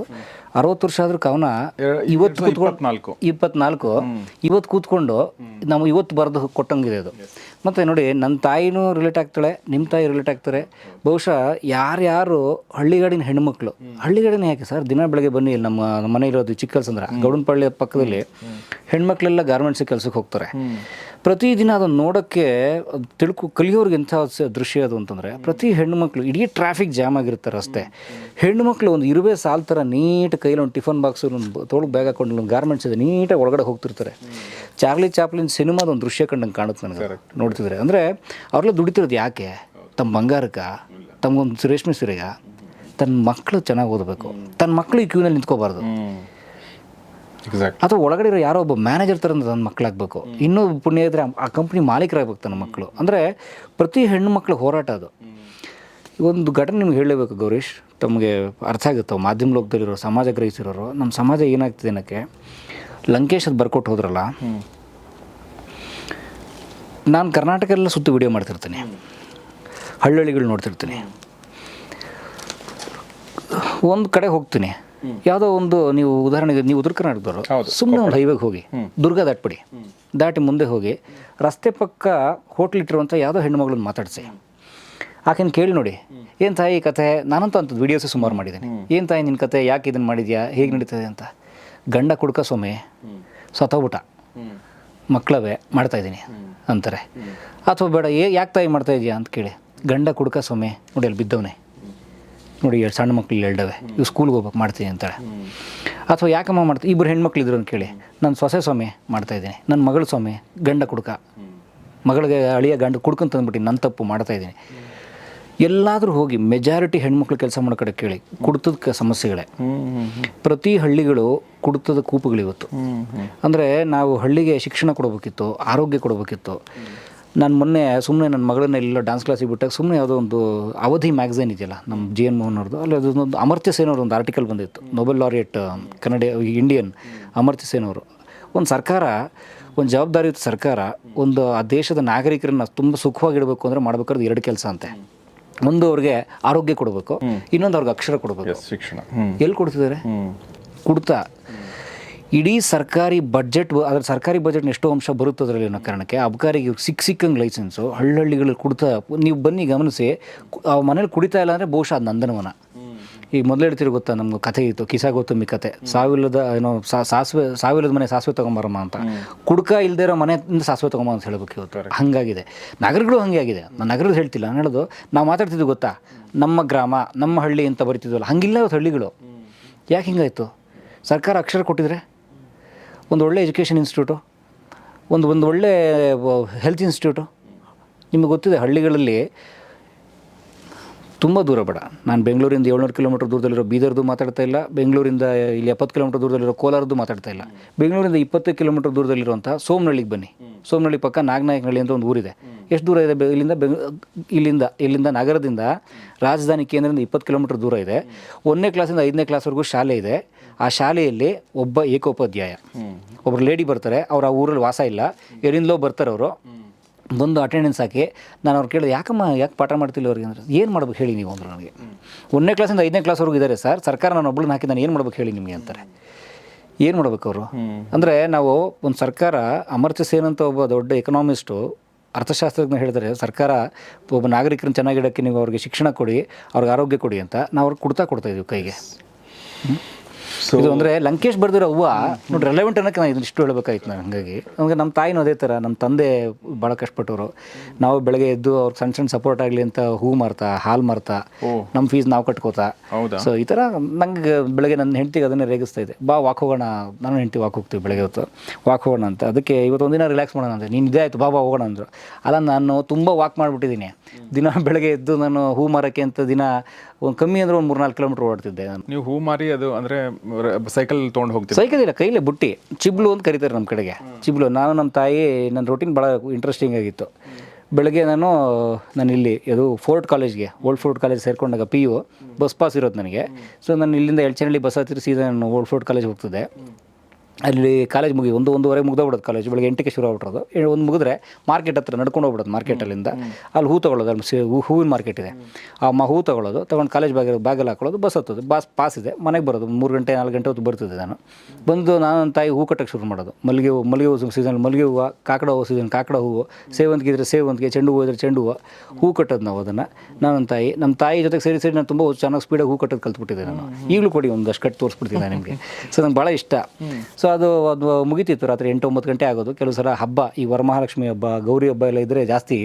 60 ವರ್ಷ ಆದರೂ ಕವನ ಇವತ್ತು 24 ಇವತ್ತು ಕೂತ್ಕೊಂಡು ನಾವು ಇವತ್ತು ಬರೆದು ಕೊಟ್ಟಂಗಿದೆ ಅದು. ಮತ್ತು ನೋಡಿ, ನನ್ನ ತಾಯಿನೂ ರಿಲೇಟ್ ಆಗ್ತಾಳೆ, ನಿಮ್ಮ ತಾಯಿ ರಿಲೇಟ್ ಆಗ್ತಾರೆ. ಬಹುಶಃ ಯಾರ್ಯಾರು ಹಳ್ಳಿಗಾಡಿನ ಹೆಣ್ಮಕ್ಳು, ಹಳ್ಳಿಗಾಡಿನ ಯಾಕೆ ಸರ್, ದಿನ ಬೆಳಗ್ಗೆ ಬನ್ನಿ, ನಮ್ಮ ಮನೆ ಇರೋದು ಚಿಕ್ಕಲ್ಸಂದ್ರ ಗೌಡನಪಳ್ಳಿ ಪಕ್ಕದಲ್ಲಿ ಹೆಣ್ಮಕ್ಳೆಲ್ಲ ಗಾರ್ಮೆಂಟ್ಸಿಗೆ ಕೆಲಸಕ್ಕೆ ಹೋಗ್ತಾರೆ. ಪ್ರತಿದಿನ ಅದನ್ನು ನೋಡೋಕ್ಕೆ ಕಲಿಯೋರ್ಗೆ ಎಂಥ ದೃಶ್ಯ ಅದು ಅಂತಂದರೆ, ಪ್ರತಿ ಹೆಣ್ಣುಮಕ್ಳು ಇಡೀ ಟ್ರಾಫಿಕ್ ಜಾಮ್ ಆಗಿರ್ತಾರೆ ರಸ್ತೆ. ಹೆಣ್ಣುಮಕ್ಳು ಒಂದು ಇರುವೆ ಸಾಲ್ ಥರ ನೀಟ್ ಕೈಲಿ ಒಂದು ಟಿಫನ್ ಬಾಕ್ಸು ಒಂದು ತೋಳು ಬ್ಯಾಗ್ ಹಾಕೊಂಡು ಒಂದು ಗಾರ್ಮೆಂಟ್ಸ್ ಇದೆ, ನೀಟಾಗಿ ಒಳಗಡೆ ಹೋಗ್ತಿರ್ತಾರೆ. ಚಾರ್ಲಿ ಚಾಪ್ಲಿನ್ ಸಿನಿಮಾದ ಒಂದು ದೃಶ್ಯ ಕಂಡಂಗೆ ಕಾಣುತ್ತೆ ನನಗೆ ನೋಡ್ತಿದ್ರೆ. ಅಂದರೆ ಅವ್ರೆಲ್ಲ ದುಡಿತಿರೋದು ಯಾಕೆ? ತಮ್ಮ ಬಂಗಾರಕ್ಕೆ, ತಮಗೊಂದು ರೇಷ್ಮೆ ಸೀರೆಗ, ತನ್ನ ಮಕ್ಕಳು ಚೆನ್ನಾಗಿ ಓದಬೇಕು, ತನ್ನ ಮಕ್ಕಳು ಈ ಕ್ಯೂನಲ್ಲಿ ನಿಂತ್ಕೋಬಾರ್ದು, ಅಥವಾ ಒಳಗಡೆ ಇರೋ ಯಾರೋ ಒಬ್ಬ ಮ್ಯಾನೇಜರ್ ಥರ ನನ್ನ ಮಕ್ಕಳಾಗಬೇಕು, ಇನ್ನೂ ಪುಣ್ಯ ಇದ್ದರೆ ಆ ಕಂಪ್ನಿ ಮಾಲೀಕರಾಗಬೇಕು ತನ್ನ ಮಕ್ಕಳು. ಅಂದರೆ ಪ್ರತಿ ಹೆಣ್ಣು ಮಕ್ಕಳು ಹೋರಾಟ ಅದು. ಒಂದು ಘಟನೆ ನಿಮ್ಗೆ ಹೇಳಲೇಬೇಕು ಗೌರೀಶ್, ತಮಗೆ ಅರ್ಥ ಆಗುತ್ತೆ. ಮಾಧ್ಯಮ ಲೋಕದಲ್ಲಿರೋ, ಸಮಾಜ ಗ್ರಹಿಸಿರೋರು, ನಮ್ಮ ಸಮಾಜ ಏನಾಗ್ತಿದೆ ಅನ್ನೋಕ್ಕೆ. ಲಂಕೇಶ್ ಅದು ಬರ್ಕೊಟ್ಟು ಹೋದ್ರಲ್ಲ, ನಾನು ಕರ್ನಾಟಕ ಎಲ್ಲ ಸುತ್ತು ವಿಡಿಯೋ ಮಾಡ್ತಿರ್ತೀನಿ, ಹಳ್ಳಿಗಳು ನೋಡ್ತಿರ್ತೀನಿ. ಒಂದು ಕಡೆ ಹೋಗ್ತೀನಿ, ಯಾವುದೋ ಒಂದು, ನೀವು ಉದಾಹರಣೆಗೆ ನೀವು ಉತ್ತರ ಕರ್ನಾಟಕದವರು, ಸುಮ್ಮನೆ ಒಂದು ಹೈವೇಗೆ ಹೋಗಿ ದುರ್ಗ ದಾಟ್ಬಿಡಿ, ದಾಟಿ ಮುಂದೆ ಹೋಗಿ ರಸ್ತೆ ಪಕ್ಕ ಹೋಟ್ಲ್ ಇಟ್ಟಿರುವಂಥ ಯಾವುದೋ ಹೆಣ್ಣುಮಗಳನ್ನ ಮಾತಾಡಿಸಿ, ಆಕೆನ ಕೇಳಿ ನೋಡಿ, ಏನು ತಾಯಿ ಕತೆ, ನಾನಂತೂ ಅಂಥದ್ದು ವೀಡಿಯೋಸೇ ಸುಮಾರು ಮಾಡಿದ್ದೀನಿ, ಏನು ತಾಯಿ ನಿನ್ನ ಕತೆ, ಯಾಕೆ ಇದನ್ನು ಮಾಡಿದ್ಯಾ, ಹೇಗೆ ನಡೀತದೆ ಅಂತ. ಗಂಡ ಕುಡ್ಕ ಸೊಮೆ ಸತ್ತೋಗ್ಬಿಟ್ಟ, ಮಕ್ಕಳವೇ ಮಾಡ್ತಾಯಿದ್ದೀನಿ ಅಂತಾರೆ. ಅಥವಾ ಬೇಡ, ಯಾಕೆ ತಾಯಿ ಮಾಡ್ತಾಯಿದ್ಯಾ ಅಂತ ಕೇಳಿ, ಗಂಡ ಕುಡ್ಕ ಸೊಮೆ ನೋಡಿ ಅಲ್ಲಿ ಬಿದ್ದವನೇ, ನೋಡಿ ಎರಡು ಸಣ್ಣ ಮಕ್ಳು ಎರಡವೆ, ಇವು ಸ್ಕೂಲ್ಗೆ ಹೋಗ್ಬೇಕು ಮಾಡ್ತೀನಿ ಅಂತಾಳೆ. ಅಥವಾ ಯಾಕಮ್ಮ ಮಾಡ್ತೀನಿ, ಇಬ್ಬರು ಹೆಣ್ಮಕ್ಳು ಇದ್ರು ಅಂತ ಕೇಳಿ, ನಾನು ಸೊಸೆ ಸ್ವಾಮಿ ಮಾಡ್ತಾಯಿದ್ದೀನಿ, ನನ್ನ ಮಗಳು ಸ್ವಾಮಿ ಗಂಡ ಕುಡ್ಕ, ಮಗಳಿಗೆ ಅಳಿಯ ಗಂಡ ಕುಡ್ಕೊಂತ ತಂದ್ಬಿಟ್ಟು ನನ್ನ ತಪ್ಪು ಮಾಡ್ತಾಯಿದ್ದೀನಿ. ಎಲ್ಲಾದರೂ ಹೋಗಿ ಮೆಜಾರಿಟಿ ಹೆಣ್ಮಕ್ಳು ಕೆಲಸ ಮಾಡೋ ಕಡೆ ಕೇಳಿ, ಕುಡ್ತದ ಸಮಸ್ಯೆಗಳೇ. ಪ್ರತಿ ಹಳ್ಳಿಗಳು ಕುಡ್ತದ ಕೂಪುಗಳಿವತ್ತು. ಅಂದರೆ ನಾವು ಹಳ್ಳಿಗೆ ಶಿಕ್ಷಣ ಕೊಡಬೇಕಿತ್ತು, ಆರೋಗ್ಯ ಕೊಡಬೇಕಿತ್ತು. ನಾನು ಮೊನ್ನೆ ಸುಮ್ಮನೆ ನನ್ನ ಮಗಳನ್ನ ಎಲ್ಲ ಡ್ಯಾನ್ಸ್ ಕ್ಲಾಸಿಗೆ ಬಿಟ್ಟಾಗ ಸುಮ್ಮನೆ ಯಾವುದೋ ಒಂದು ಅವಧಿ ಮ್ಯಾಗ್ಝೈನ್ ಇದೆಯಲ್ಲ ನಮ್ಮ JN ಮೋಹನ್ ಅವ್ರದ್ದು, ಅಲ್ಲಿ ಅದೊಂದು ಅಮರ್ತ್ಯ ಸೇನ್ ಅವ್ರ ಒಂದು ಆರ್ಟಿಕಲ್ ಬಂದಿತ್ತು, Nobel laureate Kannada Indian Amartya Sen ಅವರು. ಒಂದು ಸರ್ಕಾರ, ಒಂದು ಜವಾಬ್ದಾರಿಯುತ ಸರ್ಕಾರ ಒಂದು ಆ ದೇಶದ ನಾಗರಿಕರನ್ನ ತುಂಬ ಸುಖವಾಗಿಡಬೇಕು ಅಂದರೆ ಮಾಡಬೇಕಾದ್ರೆ ಎರಡು ಕೆಲಸ ಅಂತೆ. ಒಂದು ಅವ್ರಿಗೆ ಆರೋಗ್ಯ ಕೊಡಬೇಕು, ಇನ್ನೊಂದು ಅವ್ರಿಗೆ ಅಕ್ಷರ ಕೊಡಬೇಕು. ಶಿಕ್ಷಣ ಎಲ್ಲಿ ಕೊಡ್ತಿದ್ದಾರೆ? ಕುಡ್ತಾ. ಇಡೀ ಸರ್ಕಾರಿ ಬಡ್ಜೆಟ್, ಅದರ ಸರ್ಕಾರಿ ಬಜೆಟ್ನ ಎಷ್ಟೋ ಅಂಶ ಬರುತ್ತೆ ಅದರಲ್ಲಿ ಅನ್ನೋ ಕಾರಣಕ್ಕೆ ಅಬ್ಕಾರಿಗೆ ಸಿಕ್ಕಂಗೆ ಲೈಸೆನ್ಸು ಹಳ್ಳಿಗಳಲ್ಲಿ ಕುಡ್ತಾ. ನೀವು ಬನ್ನಿ ಗಮನಿಸಿ, ಮನೇಲಿ ಕುಡಿತಾ ಇಲ್ಲ ಅಂದರೆ ಬಹುಶಃ ಅದು ನಂದನವನ. ಈಗ ಮೊದಲು ಹೇಳ್ತಿರೋ ಗೊತ್ತಾ, ನಮ್ಗೆ ಕಥೆ ಇತ್ತು, ಕಿಸಾ ಗೌತಮಿ ಕತೆ, ಸಾವಿಲ್ಲದ ಏನೋ ಸಾವಿಲ್ಲದ ಮನೆ ಸಾಸಿವೆ ತೊಗೊಂಬರಮ್ಮ ಅಂತ. ಕುಡ್ಕ ಇಲ್ಲದೆ ಇರೋ ಮನೆಯಿಂದ ಸಾಸಿವೆ ತೊಗೊಂಬ ಅಂತ ಹೇಳಬೇಕು ಇವತ್ತು. ಹಾಗಾಗಿದೆ ನಗರಗಳು, ಹಾಗೆ ಆಗಿದೆ. ನಾನು ನಗರದ ಹೇಳ್ತಿಲ್ಲ, ನಾನು ಹೇಳೋದು ನಾವು ಮಾತಾಡ್ತಿದ್ವಿ ಗೊತ್ತಾ, ನಮ್ಮ ಗ್ರಾಮ ನಮ್ಮ ಹಳ್ಳಿ ಅಂತ ಬರಿತಿದ್ವಲ್ಲ, ಹಂಗಿಲ್ಲ ಇವತ್ತು ಹಳ್ಳಿಗಳು. ಯಾಕೆ ಹಿಂಗಾಯಿತು? ಸರ್ಕಾರ ಅಕ್ಷರ ಕೊಟ್ಟಿದ್ರೆ, ಒಂದು ಒಳ್ಳೆ ಎಜುಕೇಷನ್ ಇನ್ಸ್ಟಿಟ್ಯೂಟು, ಒಂದು ಒಳ್ಳೆ ಹೆಲ್ತ್ ಇನ್ಸ್ಟಿಟ್ಯೂಟು. ನಿಮಗೆ ಗೊತ್ತಿದೆ ಹಳ್ಳಿಗಳಲ್ಲಿ ತುಂಬ ದೂರ ಬೇಡ, ನಾನು ಬೆಂಗಳೂರಿಂದ 700 ಕಿಲೋಮೀಟರ್ ದೂರದಲ್ಲಿರೋ ಬೀದರ್ದು ಮಾತಾಡ್ತಾ ಇಲ್ಲ, ಬೆಂಗಳೂರಿಂದ ಇಲ್ಲಿ 70 ಕಿಲೋಮೀಟರ್ ದೂರದಲ್ಲಿರೋ ಕೋಲಾರದ್ದು ಮಾತಾಡ್ತಾ ಇಲ್ಲ. ಬೆಂಗಳೂರಿಂದ 20 ಕಿಲೋಮೀಟರ್ ದೂರದಲ್ಲಿರುವಂಥ ಸೋಮನಹಳ್ಳಿಗೆ ಬನ್ನಿ. ಸೋಮನಹಳ್ಳಿ ಪಕ್ಕ ನಾಗನಾಯಕನಹಳ್ಳಿ ಅಂತ ಒಂದು ಊರಿದೆ. ಎಷ್ಟು ದೂರ ಇದೆ ಇಲ್ಲಿಂದ ನಗರದಿಂದ ರಾಜಧಾನಿ ಕೇಂದ್ರದಿಂದ 20 ಕಿಲೋಮೀಟರ್ ದೂರ ಇದೆ. 1ನೇ ಕ್ಲಾಸಿಂದ 5ನೇ ಕ್ಲಾಸ್ವರೆಗೂ ಶಾಲೆ ಇದೆ. ಆ ಶಾಲೆಯಲ್ಲಿ ಒಬ್ಬ ಏಕೋಪಾಧ್ಯಾಯ, ಒಬ್ಬರು ಲೇಡಿ ಬರ್ತಾರೆ, ಅವ್ರು ಆ ಊರಲ್ಲಿ ವಾಸ ಇಲ್ಲ, ಎಲ್ಲಿಂದಲೋ ಬರ್ತಾರೆ ಅವರು, ಬಂದು ಅಟೆಂಡೆನ್ಸ್ ಹಾಕಿ. ನಾನು ಅವ್ರು ಕೇಳಿದೆ, ಯಾಕೆ ಪಾಠ ಮಾಡ್ತಿಲ್ಲ ಅವ್ರಿಗೆ ಅಂದರೆ, ಏನು ಮಾಡ್ಬೇಕು ಹೇಳಿ ನೀವು ಅಂದ್ರೆ. ನನಗೆ 1ನೇ ಕ್ಲಾಸಿಂದ 5ನೇ ಕ್ಲಾಸ್ವರೆಗೂ ಇದ್ದಾರೆ ಸರ್, ಸರ್ಕಾರ ನಾನು ಒಬ್ಬಳನ್ನ ಹಾಕಿ ನಾನು ಏನು ಮಾಡ್ಬೇಕು ಹೇಳಿ ನಿಮಗೆ ಅಂತಾರೆ. ಏನು ಮಾಡ್ಬೇಕು ಅವರು ಅಂದರೆ, ನಾವು ಒಂದು ಸರ್ಕಾರ, ಅಮರ್ತ್ಯ ಸೇನ್ ಅಂತ ಒಬ್ಬ ದೊಡ್ಡ ಎಕನಾಮಿಸ್ಟು ಅರ್ಥಶಾಸ್ತ್ರಜ್ಞ ಹೇಳ್ತಾರೆ ಸರ್ಕಾರ ಒಬ್ಬ ನಾಗರಿಕರನ್ನ ಚೆನ್ನಾಗಿಡೋಕ್ಕೆ ನೀವು ಅವ್ರಿಗೆ ಶಿಕ್ಷಣ ಕೊಡಿ, ಅವ್ರಿಗೆ ಆರೋಗ್ಯ ಕೊಡಿ ಅಂತ ನಾವು ಅವ್ರಿಗೆ ಕೊಡ್ತಾ ಇದ್ದೀವಿ ಕೈಗೆ. ಇದು ಅಂದರೆ ಲಂಕೇಶ್ ಬರೆದಿರೋ ಹೂವು ನೋಡಿ ರೆಲೆವೆಂಟ್ ಅನ್ನೋಕ್ಕೆ ನಾನು ಇಷ್ಟು ಹೇಳಬೇಕಾಯ್ತು ನಾನು. ಹಾಗಾಗಿ ನಮಗೆ ನಮ್ಮ ತಾಯಿನೂ ಅದೇ ಥರ, ನಮ್ಮ ತಂದೆ ಭಾಳ ಕಷ್ಟಪಟ್ಟವರು. ನಾವು ಬೆಳಗ್ಗೆ ಎದ್ದು ಅವ್ರಿಗೆ ಸಣ್ಣ ಸಣ್ಣ ಸಪೋರ್ಟ್ ಆಗಲಿ ಅಂತ ಹೂ ಮಾರ್ತಾ, ಹಾಲು ಮಾರ್ತಾ, ನಮ್ಮ ಫೀಸ್ ನಾವು ಕಟ್ಕೋತಾ. ಸೊ ಈ ಥರ ನಂಗೆ ಬೆಳಗ್ಗೆ ನನ್ನ ಹೆಂಡ್ತಿಗೆ ಅದನ್ನೇ ರೇಗಿಸ್ತಾ ಇದೆ, ಬಾ ವಾಕ್ ಹೋಗೋಣ. ನಾನು ಹೆಂಡ್ತಿ ವಾಕ್ ಹೋಗ್ತೀವಿ ಬೆಳಗ್ಗೆ ಹೊತ್ತು, ವಾಕ್ ಹೋಗೋಣ ಅಂತ. ಅದಕ್ಕೆ ಇವತ್ತು ಒಂದಿನ ರಿಲ್ಯಾಕ್ಸ್ ಮಾಡೋಣ ಅಂತ, ನೀನು ಇದೇ ಆಯಿತು ಬಾ ಹೋಗೋಣ ಅಂದರು. ಅಲ್ಲ ನಾನು ತುಂಬ ವಾಕ್ ಮಾಡಿಬಿಟ್ಟಿದ್ದೀನಿ. ದಿನ ಬೆಳಗ್ಗೆ ಎದ್ದು ನಾನು ಹೂ ಮಾರೋಕ್ಕೆ ಅಂತ ದಿನ ಒಂದು ಕಮ್ಮಿ ಅಂದರೆ ಒಂದು 3-4 ಕಿಲೋಮೀಟ್ರ್ ಓಡ್ತಿದ್ದೆ ನಾನು. ನೀವು ಹೂ ಮಾರಿ ಅದು ಅಂದರೆ ಸೈಕಲ್ ತೊಗೊಂಡು ಹೋಗ್ತೀವಿ? ಸೈಕಲ್ ಇಲ್ಲ, ಕೈಲೇ ಬುಟ್ಟಿ, ಚಿಬ್ಲು ಅಂತ ಕರೀತಾರೆ ನಮ್ಮ ಕಡೆಗೆ, ಚಿಬ್ಲು. ನಾನು ನಮ್ಮ ತಾಯಿ ನನ್ನ ರೂಟೀನ್ ಭಾಳ ಇಂಟ್ರೆಸ್ಟಿಂಗ್ ಆಗಿತ್ತು. ಬೆಳಗ್ಗೆ ನಾನು ಇಲ್ಲಿ ಅದು ಫೋರ್ಟ್ ಕಾಲೇಜ್ಗೆ, ಓಲ್ಡ್ ಫೋರ್ಟ್ ಕಾಲೇಜ್ ಸೇರಿಕೊಂಡಾಗ PU ಬಸ್ ಪಾಸ್ ಇರೋದು ನನಗೆ. ಸೊ ನಾನು ಇಲ್ಲಿಂದ ಎಲ್ಚನಹಳ್ಳಿ ಬಸ್ ಹತ್ತಿರ ಸೀದಾ ನಾನು ಓಲ್ಡ್ ಫೋರ್ಟ್ ಕಾಲೇಜ್ ಹೋಗ್ತಿದ್ದೆ. ಅಲ್ಲಿ ಕಾಲೇಜ್ ಮುಗಿ 1-1:30 ಮುಗ್ದೋಗ್ಬಿಡೋದು ಕಾಲೇಜ್. ಬೆಳಗ್ಗೆ 8ಕ್ಕೆ ಶುರು ಆಗ್ಬಿಟ್ರೋದು. ಒಂದು ಮುಗಿದ್ರೆ ಮಾರ್ಕೆಟ್ ಹತ್ರ ನಡ್ಕೊಂಡು ಹೋಗ್ಬಿಡೋದು. ಮಾರ್ಕೆಟಲ್ಲಿಂದ ಅಲ್ಲಿ ಹೂ ತೊಗೊಳ್ಳೋದು, ಅಲ್ಲಿ ಹೂವಿನ ಮಾರ್ಕೆಟ್ ಇದೆ. ಹೂ ತೊಗೊಳ್ಳೋದು, ತೊಗೊಂಡು ಕಾಲೇಜ್ ಬ್ಯಾಗಲ್ಲಿ ಹಾಕೊಳ್ಳೋದು, ಬಸ್ ಹತ್ತೋದು. ಪಾಸ್ ಇದೆ, ಮನೆಗೆ ಬರೋದು 3 ಗಂಟೆ 4 ಗಂಟೆ ಹೊತ್ತು ಬರ್ತಿದ್ದೆ ನಾನು. ಬಂದು ನಾನು ನನ್ನ ತಾಯಿ ಹೂ ಕಟ್ಟಕ್ಕೆ ಶುರು ಮಾಡೋದು. ಮಲ್ಲಿಗೆ ಹೂವು ಸೀಸನ್ ಮಲ್ಲಿಗೆ ಹೂವು, ಕಾಕಡ ಹೂವು ಸೀಸನ್ ಕಾಕಡ ಹೂವು, ಸೇವಂತಿಗೆ ಇದ್ದರೆ ಸೇವಂತಿಗೆ, ಚೆಂಡು ಹೂವು ಇದ್ದರೆ ಚೆಂಡು ಹೂವು, ಹೂ ಕಟ್ಟೋದು ನಾವು ಅದನ್ನು. ನಮ್ಮ ತಾಯಿ ಜೊತೆಗೆ ಸೇರಿ ನಾನು ತುಂಬ ಚೆನ್ನಾಗಿ ಸ್ಪೀಡಾಗಿ ಹೂ ಕಟ್ಟೋದು ಕಲ್ತ್ಬಿಟ್ಟಿದ್ದೆ ನಾನು. ಈಗಲೂ ಕೊಡಿ ಒಂದಷ್ಟು ಕಟ್ಟು ತೋರಿಸ್ಬಿಡ್ತೀನಿ ನಿಮಗೆ. ಸೊ ನಂಗೆ ಭಾಳ ಇಷ್ಟ. ಸೊ ಅದು ಮುಗಿತಿತ್ತು ರಾತ್ರಿ 8-9 ಗಂಟೆ ಆಗೋದು. ಕೆಲವು ಸಲ ಹಬ್ಬ, ಈ ವರಮಹಾಲಕ್ಷ್ಮಿ ಹಬ್ಬ, ಗೌರಿ ಹಬ್ಬ ಎಲ್ಲ ಇದ್ದರೆ ಜಾಸ್ತಿ,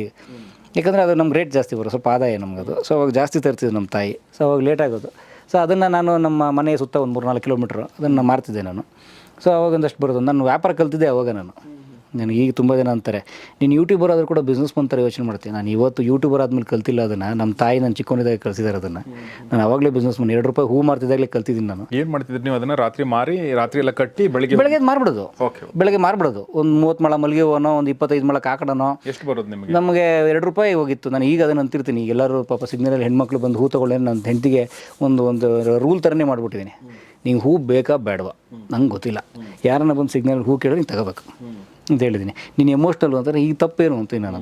ಯಾಕಂದರೆ ಅದು ನಮ್ಗೆ ರೇಟ್ ಜಾಸ್ತಿ ಬರೋ, ಸ್ವಲ್ಪ ಆದಾಯ ನಮಗದು. ಸೊ ಅವಾಗ ಜಾಸ್ತಿ ತರ್ತಿದ್ದೆ ನಮ್ಮ ತಾಯಿ. ಸೊ ಅವಾಗ ಲೇಟ್ ಆಗೋದು. ಸೊ ಅದನ್ನು ನಾನು ನಮ್ಮ ಮನೆಯ ಸುತ್ತ ಒಂದು 3-4 ಕಿಲೋಮೀಟ್ರ್ ಅದನ್ನು ಮಾರ್ತಿದ್ದೆ ನಾನು. ಸೊ ಅವಾಗ ಒಂದಷ್ಟು ಬರೋದು. ನಾನು ವ್ಯಾಪಾರ ಕಲ್ತಿದ್ದೆ ಅವಾಗ ನಾನು. ನನಗೆ ಈಗ ತುಂಬ ಜನ ಅಂತಾರೆ, ನೀನು ಯೂಟ್ಯೂಬರ್ ಆದರೂ ಕೂಡ ಬಿಸ್ನೆಸ್ ಮಂತರ ಯೋಚನೆ ಮಾಡ್ತೀನಿ. ನಾನು ಇವತ್ತು ಯೂಟ್ಯೂಬರ್ ಆದಮೇಲೆ ಕಲ್ತಿಲ್ಲ ಅದನ್ನು. ನಮ್ಮ ತಾಯಿ ನನ್ನ ಚಿಕ್ಕವನಿದಾಗ ಕಲಿಸಿದ್ದಾರೆ ಅದನ್ನು. ನಾನು ಅವಾಗಲೇ ಬಿಸ್ನೆಸ್ ಮನ್ ₹2 ಹೂ ಮಾರ್ತಿದ್ದಾಗಲೇ ಕಲ್ತಿದ್ದೀನಿ ನಾನು. ಏನು ಮಾಡ್ತಿದ್ರಿ ನೀವು ಅದನ್ನು? ರಾತ್ರಿ ಮಾರಿ ರಾತ್ರಿ ಎಲ್ಲ ಕಟ್ಟಿ ಬೆಳಗ್ಗೆ ಮಾರ್ಬಿಡೋದು. ಬೆಳಗ್ಗೆ ಮಾರ್ಬಿಡೋದು. ಒಂದು 30 ಮೊಳ ಮಲ್ಲಿಗೆ ಹೂವನೋ, ಒಂದು 25 ಮೊಳ ಕಾಕಡನೋ. ಎಷ್ಟು ಬರೋದು ನಿಮಗೆ? ನಮಗೆ ₹2 ಹೋಗಿತ್ತು. ನಾನು ಈಗ ಅದನ್ನು ಅಂತಿರ್ತೀನಿ. ಎಲ್ಲರೂ ಪಾಪ ಸಿಗ್ನಲಲ್ಲಿ ಹೆಣ್ಮಕ್ಳು ಬಂದು ಹೂ ತೊಗೊಳ್ಳೇ, ನನ್ನ ಹೆಂಡತಿಗೆ ಒಂದು ರೂಲ್ ಥರನೇ ಮಾಡಿಬಿಟ್ಟಿದ್ದೀನಿ. ನಿಂಗೆ ಹೂ ಬೇಕಾ ಬೇಡವಾ ನಂಗೆ ಗೊತ್ತಿಲ್ಲ, ಯಾರನ್ನ ಬಂದು ಸಿಗ್ನಲ್ ಹೂ ಕೇಳೋ ನೀನು ತಗೋಬೇಕು ಅಂತ ಹೇಳಿದ್ದೀನಿ. ನೀನು ಎಮೋಷ್ನಲ್ ಅಂತಾರೆ, ಈಗ ತಪ್ಪೇನು ಅಂತೀನಿ ನಾನು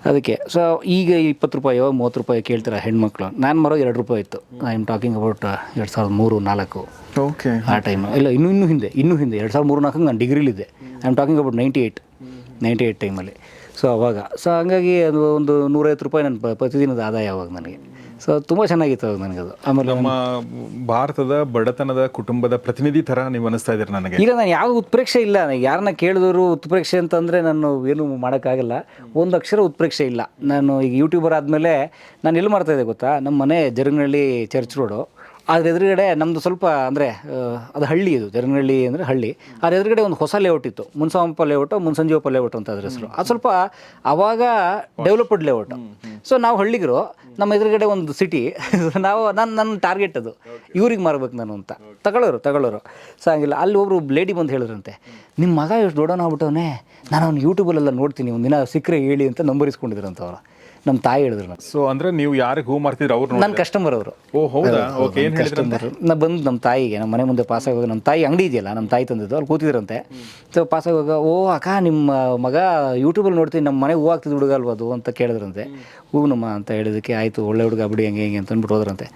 ಅದಕ್ಕೆ. ಸೊ ಈಗ ₹20 ₹30 ಕೇಳ್ತಾರೆ ಹೆಣ್ಮಕ್ಳು. ನಾನು ಮರೋ ₹2 ಇತ್ತು. I am talking about 2003-4. Okay, ಆ ಟೈಮು ಇಲ್ಲ, ಇನ್ನೂ ಹಿಂದೆ 2003-4 ನಾನು ಡಿಗ್ರಿಲಿದ್ದೆ. ಐ ಆಮ್ ಟಾಕಿಂಗ್ ಅಬೌಟ್ 98 ಟೈಮಲ್ಲಿ. ಸೊ ಅವಾಗ ಹಾಗಾಗಿ ಅದು ಒಂದು ₹150 ನನ್ನ ಪ್ರತಿದಿನದ ಆದಾಯ ಅವಾಗ ನನಗೆ. ಸೊ ತುಂಬ ಚೆನ್ನಾಗಿತ್ತು ಅವಾಗ ನನಗದು. ಆಮೇಲೆ ನಮ್ಮ ಭಾರತದ ಬಡತನದ ಕುಟುಂಬದ ಪ್ರತಿನಿಧಿ ಥರ ನೀವು ಅನ್ನಿಸ್ತಾ ಇದ್ದೀರಿ ನನಗೆ. ಇಲ್ಲ, ನಾನು ಯಾವ ಉತ್ಪ್ರೇಕ್ಷೆ ಇಲ್ಲ. ಯಾರನ್ನ ಕೇಳಿದವರು ಉತ್ಪ್ರೇಕ್ಷೆ ಅಂತಂದರೆ ನಾನು ಏನು ಮಾಡೋಕ್ಕಾಗಲ್ಲ. ಒಂದು ಅಕ್ಷರ ಉತ್ಪ್ರೇಕ್ಷೆ ಇಲ್ಲ. ನಾನು ಈಗ ಯೂಟ್ಯೂಬರ್ ಆದಮೇಲೆ ನಾನು ಎಲ್ಲಿ ಮಾಡ್ತಾಯಿದ್ದೆ ಗೊತ್ತಾ? ನಮ್ಮ ಮನೆ ಜರಗನಹಳ್ಳಿ ಚರ್ಚ್ ರೋಡು. ಅದ್ರ ಎದುರುಗಡೆ ನಮ್ಮದು ಸ್ವಲ್ಪ ಅಂದರೆ ಅದು ಹಳ್ಳಿ, ಇದು ಜರಗನಹಳ್ಳಿ ಅಂದರೆ ಹಳ್ಳಿ. ಅದ್ರ ಎದುರುಗಡೆ ಒಂದು ಹೊಸ ಲೇಔಟ್ ಇತ್ತು, ಮುನ್ಸಾಂಪ ಲೇಔಟು, ಮುನ್ಸಂಜೀವಪ್ಪ ಲೇಔಟ್ ಅಂತ ಅದ್ರ ಹೆಸರು. ಅದು ಸ್ವಲ್ಪ ಆವಾಗ ಡೆವಲಪ್ಡ್ ಲೇಔಟು. ಸೊ ನಾವು ಹಳ್ಳಿಗರು, ನಮ್ಮ ಎದುರುಗಡೆ ಒಂದು ಸಿಟಿ. ನನ್ನ ಟಾರ್ಗೆಟ್ ಅದು, ಇವ್ರಿಗೆ ಮಾರ್ಬೇಕು ನಾನು ಅಂತ. ತಗೊಳ್ಳೋರು. ಸೊ ಹಂಗಿಲ್ಲ. ಅಲ್ಲಿ ಒಬ್ಬರು ಲೇಡಿ ಬಂದು ಹೇಳಿದ್ರಂತೆ, ನಿಮ್ಮ ಮಗ ಎಷ್ಟು ದೊಡ್ಡವನ ಆಗ್ಬಿಟ್ಟವನೇ, ನಾನು ಅವ್ನು ಯೂಟ್ಯೂಬಲ್ಲೆಲ್ಲ ನೋಡ್ತೀನಿ, ಒಂದಿನ ಸಿಕ್ಕರೆ ಹೇಳಿ ಅಂತ ನಂಬರ್ ಇಸ್ಕೊಂಡಿದ್ರಂತ ಅವರು. ನಮ್ಮ ತಾಯಿ ಹೇಳಿದ್ರು ನಾನು. ಸೊ ಅಂದರೆ ನೀವು ಯಾರಿಗೆ ಹೂ ಮಾರ್ತಿದ್ರು? ಅವ್ರು ನನ್ನ ಕಸ್ಟಮರ್ ಅವರು. ಓ ಹೌದಾ? ಓಕೆ, ಏನು ಕಸ್ಟಮರ್. ನಾನು ಬಂದು ನಮ್ಮ ತಾಯಿಗೆ, ನಮ್ಮ ಮನೆ ಮುಂದೆ ಪಾಸ್ ಆಗುವಾಗ, ನಮ್ಮ ತಾಯಿ ಅಂಗಡಿ ಇದೆಯಲ್ಲ, ನಮ್ಮ ತಾಯಿ ತಂದಿದ್ದು, ಅಲ್ಲಿ ಕೂತಿದ್ರಂತೆ. ಸೊ ಪಾಸ್ ಆಗುವಾಗ, ಓ ಅಕ್ಕ ನಿಮ್ಮ ಮಗ ಯೂಟ್ಯೂಬಲ್ಲಿ ನೋಡ್ತೀನಿ, ನಮ್ಮ ಮನೆಗೆ ಹೂ ಆಗ್ತಿದ್ದು ಹುಡುಗ ಅಲ್ವ ಅದು ಅಂತ ಕೇಳಿದ್ರಂತೆ. ಹೂನಮ್ಮ ಅಂತ ಹೇಳಿದಕ್ಕೆ, ಆಯಿತು ಒಳ್ಳೆ ಹುಡುಗ ಬಿಡಿ ಹೆಂಗೆ ಅಂತ ಅಂದ್ಬಿಟ್ಟು ಹೋದ್ರಂತೆ.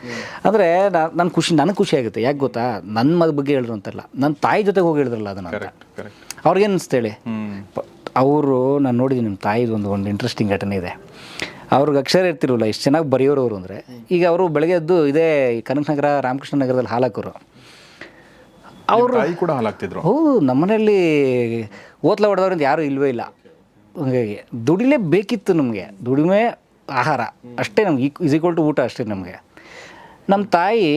ಅಂದರೆ ನನಗೆ ಖುಷಿ ಆಗುತ್ತೆ. ಯಾಕೆ ಗೊತ್ತಾ? ನನ್ನ ಮಗ ಬಗ್ಗೆ ಹೇಳಿದ್ರು ಅಂತಲ್ಲ, ನನ್ನ ತಾಯಿ ಜೊತೆಗೆ ಹೋಗಿ ಹೇಳಿದ್ರಲ್ಲ ಅದನ್ನು ಅಂತ. ಅವ್ರಿಗೇನು ಅನಿಸ್ತೇಳಿ ಅವರು, ನಾನು ನೋಡಿದ್ದೀನಿ ನಿಮ್ಮ ತಾಯಿದು ಒಂದು ಇಂಟ್ರೆಸ್ಟಿಂಗ್ ಘಟನೆ ಇದೆ. ಅವ್ರಿಗೆ ಅಕ್ಷರ ಇರ್ತಿರಲ್ಲ, ಎಷ್ಟು ಚೆನ್ನಾಗಿ ಬರೆಯೋರು ಅವರು ಅಂದರೆ. ಈಗ ಅವರು ಬೆಳಗ್ಗೆ ಎದ್ದು ಇದೇ ಕನಕನಗರ, ರಾಮಕೃಷ್ಣ ನಗರದಲ್ಲಿ ಹಾಲಾಕೋರು. ಅವರು ಕೂಡ ಹಾಲಾಗ್ತಿದ್ರು. ಹೌದು, ನಮ್ಮನೆಯಲ್ಲಿ ಓತ್ಲ ಹೊಡೆದವ್ರಿಂದ ಯಾರೂ ಇಲ್ಲವೇ ಇಲ್ಲ. ಹಾಗಾಗಿ ದುಡಿಲೇ ಬೇಕಿತ್ತು ನಮಗೆ. ದುಡಿಮೆ ಆಹಾರ ಅಷ್ಟೇ ನಮ್ಗೆ, ಈಕ್ವಲ್ ಟು ಊಟ ಅಷ್ಟೇ ನಮಗೆ. ನಮ್ಮ ತಾಯಿ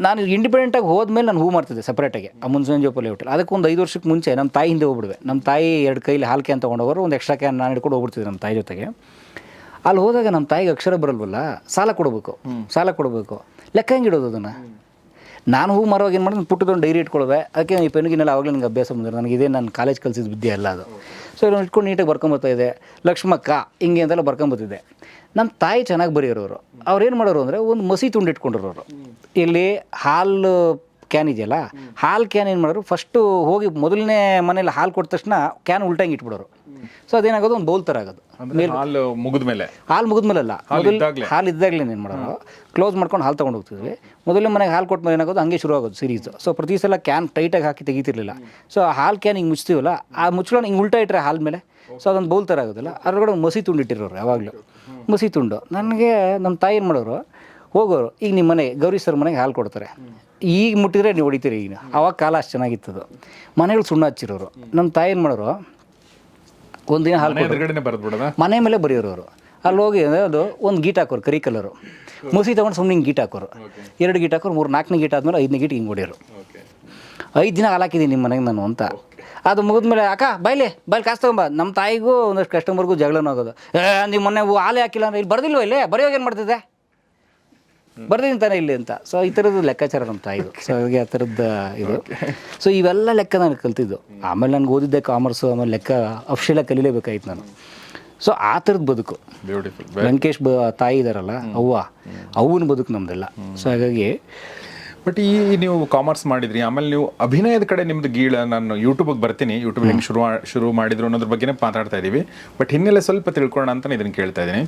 ನಾನು ಇಂಡಿಪೆಂಡೆಂಟಾಗಿ ಹೋದ್ಮೇಲೆ ನಾನು ಹೂ ಮಾಡ್ತಿದ್ದೆ ಸಪ್ರೇಟಾಗಿ ಆ ಮುನ್ಸಂಜೋಪ ಲೇಔಟಲ್ಲಿ. ಅದಕ್ಕೆ ಒಂದು 5 ವರ್ಷಕ್ಕೆ ಮುಂಚೆ ನಮ್ಮ ತಾಯಿ ಹಿಂದೆ ಹೋಗ್ಬಿಡುವೆ. ನಮ್ಮ ತಾಯಿ 2 ಕೈಲಿ ಹಾಲು ಕ್ಯಾನ್ ತೊಗೊಂಡೋರು, ಒಂದು ಎಕ್ಸ್ಟ್ರಾ ಕ್ಯಾನ್ ನಾನು ಹಿಡ್ಕೊಂಡು ಹೋಗ್ಬಿಡ್ತಿದ್ದೆ ನಮ್ಮ ತಾಯಿ ಜೊತೆಗೆ. ಅಲ್ಲಿ ಹೋದಾಗ ನಮ್ಮ ತಾಯಿಗೆ ಅಕ್ಷರ ಬರಲ್ವಲ್ಲ, ಸಾಲ ಕೊಡಬೇಕು. ಲೆಕ್ಕ ಹೆಂಗಿಡೋದು ಅದನ್ನು? ನಾನು ಹೂ ಮಾರುವಾಗ ಏನು ಮಾಡಿದ್ರೆ ಪುಟ್ಟದೊಂದು ಡೈರಿ ಇಟ್ಕೊಳ್ವೆ. ಅದಕ್ಕೆ ಈ ಪೆನ್ಗಿನೆಲ್ಲ ಆವಾಗಲೇ ನನಗೆ ಅಭ್ಯಾಸ ಬಂದಿರೋ, ನನಗೆ ಇದೇ ನಾನು ಕಾಲೇಜ್ ಕಲಿಸಿದ ವಿದ್ಯೆ ಅಲ್ಲ ಅದು. ಸೊ ಇದನ್ನು ಇಟ್ಕೊಂಡು ನೀಟಾಗಿ ಬರ್ಕೊಂಬರ್ತಾಯಿದ್ದೆ. ಲಕ್ಷ್ಮಕ್ಕ ಹಿಂಗೆ ಅಂತೆಲ್ಲ ಬರ್ಕೊಂಬರ್ತಿದ್ದೆ. ನಮ್ಮ ತಾಯಿ ಚೆನ್ನಾಗಿ ಬರೆಯೋರು. ಅವ್ರೇನು ಮಾಡೋರು ಅಂದರೆ ಒಂದು ಮಸಿ ತುಂಡು ಇಟ್ಕೊಂಡಿರೋರು. ಇಲ್ಲಿ ಹಾಲು ಕ್ಯಾನ್ ಇದೆಯಲ್ಲ, ಹಾಲು ಕ್ಯಾನ್ ಏನು ಮಾಡೋರು, ಫಸ್ಟು ಹೋಗಿ ಮೊದಲನೇ ಮನೇಲಿ ಹಾಲು ಕೊಟ್ಟ ತಕ್ಷಣ ಕ್ಯಾನ್ ಉಲ್ಟಂಗೆ ಇಟ್ಬಿಡೋರು. ಸೊ ಅದೇನಾಗೋದು, ಒಂದು ಬೌಲ್ ಥರ ಆಗೋದು. ಹಾಲು ಮುಗಿದ್ಮೇಲೆ ಅಲ್ಲ, ಹಾಲು ಇದ್ದಾಗಲೇ ಏನು ಮಾಡೋರು, ಕ್ಲೋಸ್ ಮಾಡ್ಕೊಂಡು ಹಾಲು ತೊಗೊಂಡು ಹೋಗ್ತಿದ್ವಿ. ಮೊದಲನೇ ಮನೆಗೆ ಹಾಲು ಕೊಟ್ಟ ಮೇಲೆ ಏನಾಗೋದು, ಹಂಗೆ ಶುರು ಆಗೋದು ಸೀರೀಸು. ಸೊ ಪ್ರತಿ ಸಲ ಕ್ಯಾನ್ ಟೈಟಾಗಿ ಹಾಕಿ ತೆಗಿತಿರ್ಲಿಲ್ಲ. ಸೊ ಆ ಹಾಲು ಕ್ಯಾನ್ ಹಿಂಗೆ ಮುಚ್ತೀವಲ್ಲ, ಆ ಮುಚ್ಕೊಂಡು ಹಿಂಗೆ ಉಲ್ಟಾ ಇಟ್ಟರೆ ಹಾಲು ಮೇಲೆ ಸೊ ಅದೊಂದು ಬೌಲ್ ಥರ ಆಗೋದಿಲ್ಲ ಅದ್ರೊಳಗಡೆ ಒಂದು ಮಸಿ ತುಂಡು ಇಟ್ಟಿರೋರು ಯಾವಾಗಲೂ ಮಸಿ ತುಂಡು. ನನಗೆ ನಮ್ಮ ತಾಯಿ ಏನು ಮಾಡೋರು, ಹೋಗೋರು ಈಗ ನಿಮ್ಮ ಮನೆ ಗೌರಿ ಸರ್ ಮನೆಗೆ ಹಾಲು ಕೊಡ್ತಾರೆ, ಈಗ ಮುಟ್ಟಿದ್ರೆ ನೀವು ಹೊಡಿತೀರಿ. ಈಗ ಆವಾಗ ಕಾಲ ಅಷ್ಟು ಚೆನ್ನಾಗಿತ್ತದು. ಮನೆಗಳು ಸುಣ್ಣ ಹಚ್ಚಿರೋರು. ನಮ್ಮ ತಾಯಿ ಏನು ಮಾಡೋರು, ಒಂದಿನ ಹಾಲು ಎದುರುಗಡೆನೆ ಬರೆದ್ಬಿಡೋದ, ಮನೆ ಮೇಲೆ ಬರೆಯೋರು ಅವರು. ಅಲ್ಲಿ ಹೋಗಿ ಅದು ಒಂದು ಗೀಟ್ ಹಾಕೋರು, ಕರಿ ಕಲರು ಮುಸಿ ತೊಗೊಂಡು ಸುಮ್ಮನೆ ಹಿಂಗೆ ಗೀಟ್ ಹಾಕೋರು. 2 ಗೀಟ್ ಹಾಕೋರು, 4ನೇ ಗೀಟ್ ಆದಮೇಲೆ 5ನೇ ಗೀಟ್ ಹಿಂಗೆ ಹೊಡಿಯೋರು. 5 ದಿನ ಹಾಲು ಹಾಕಿದ್ದೀನಿ ನಿಮ್ಮ ಮನೆಗೆ ನಾನು ಅಂತ. ಅದು ಮುಗಿದ್ಮೇಲೆ ಅಕ್ಕ ಬಾಯ್ಲಿ ಕಾಸು ತಗೊಂಬ. ನಮ್ಮ ತಾಯಿಗೂ ಒಂದಷ್ಟು ಕಸ್ಟಮರ್ಗೂ ಜಗಳನೂ ಆಗೋದು. ನೀವು ಮೊನ್ನೆ ಹಾಲೇ ಹಾಕಿಲ್ಲ ಅಂದರೆ ಇಲ್ಲಿ ಬರ್ದಿಲ್ವ, ಇಲ್ಲೇ ಬರೆಯೋವಾಗ ಏನು ಮಾಡ್ತಿದ್ದೆ, ಬರ್ದಿದ್ದೀನಿ ತಾನೇ ಇಲ್ಲಿ ಅಂತ. ಸೊ ಈ ಥರದ್ದು ಲೆಕ್ಕಾಚಾರ ನಮ್ಮ ತಾಯಿದು. ಸೊ ಹಾಗೆ ಆ ಥರದ್ದು ಇದು. ಸೊ ಇವೆಲ್ಲ ಲೆಕ್ಕ ನಾನು ಕಲ್ತಿದ್ದು. ಆಮೇಲೆ ನನಗೆ ಓದಿದ್ದೆ ಕಾಮರ್ಸು, ಆಮೇಲೆ ಲೆಕ್ಕ ಅಫ್ಷಿಯಲಾಗಿ ಕಲೀಲೇಬೇಕಾಯ್ತು ನಾನು. ಸೊ ಆ ಥರದ ಬದುಕು. ಬ್ಯೂಟಿಫುಲ್. ವೆಂಕಟೇಶ್ ತಾಯಿ ಇದ್ದಾರಲ್ಲ ಅವನ ಬದುಕು ನಮ್ಮದೆಲ್ಲ. ಸೊ ಹಾಗಾಗಿ ಬಟ್ ಈ ನೀವು ಕಾಮರ್ಸ್ ಮಾಡಿದ್ರಿ, ಆಮೇಲೆ ನೀವು ಅಭಿನಯದ ಕಡೆ ನಿಮ್ದು ಗೀಳ, ನಾನು ಯೂಟ್ಯೂಬಿಗೆ ಬರ್ತೀನಿ, ಯೂಟ್ಯೂಬ್ ಹೆಂಗೆ ಶುರು ಮಾಡಿದ್ರು ಅನ್ನೋದ್ರ ಬಗ್ಗೆನೇ ಮಾತಾಡ್ತಾ ಇದ್ದೀವಿ. ಬಟ್ ಹಿನ್ನೆಲೆ ಸ್ವಲ್ಪ ತಿಳ್ಕೊಳ್ಳೋಣ ಅಂತ ಇದನ್ನು ಕೇಳ್ತಾ ಇದ್ದೀನಿ.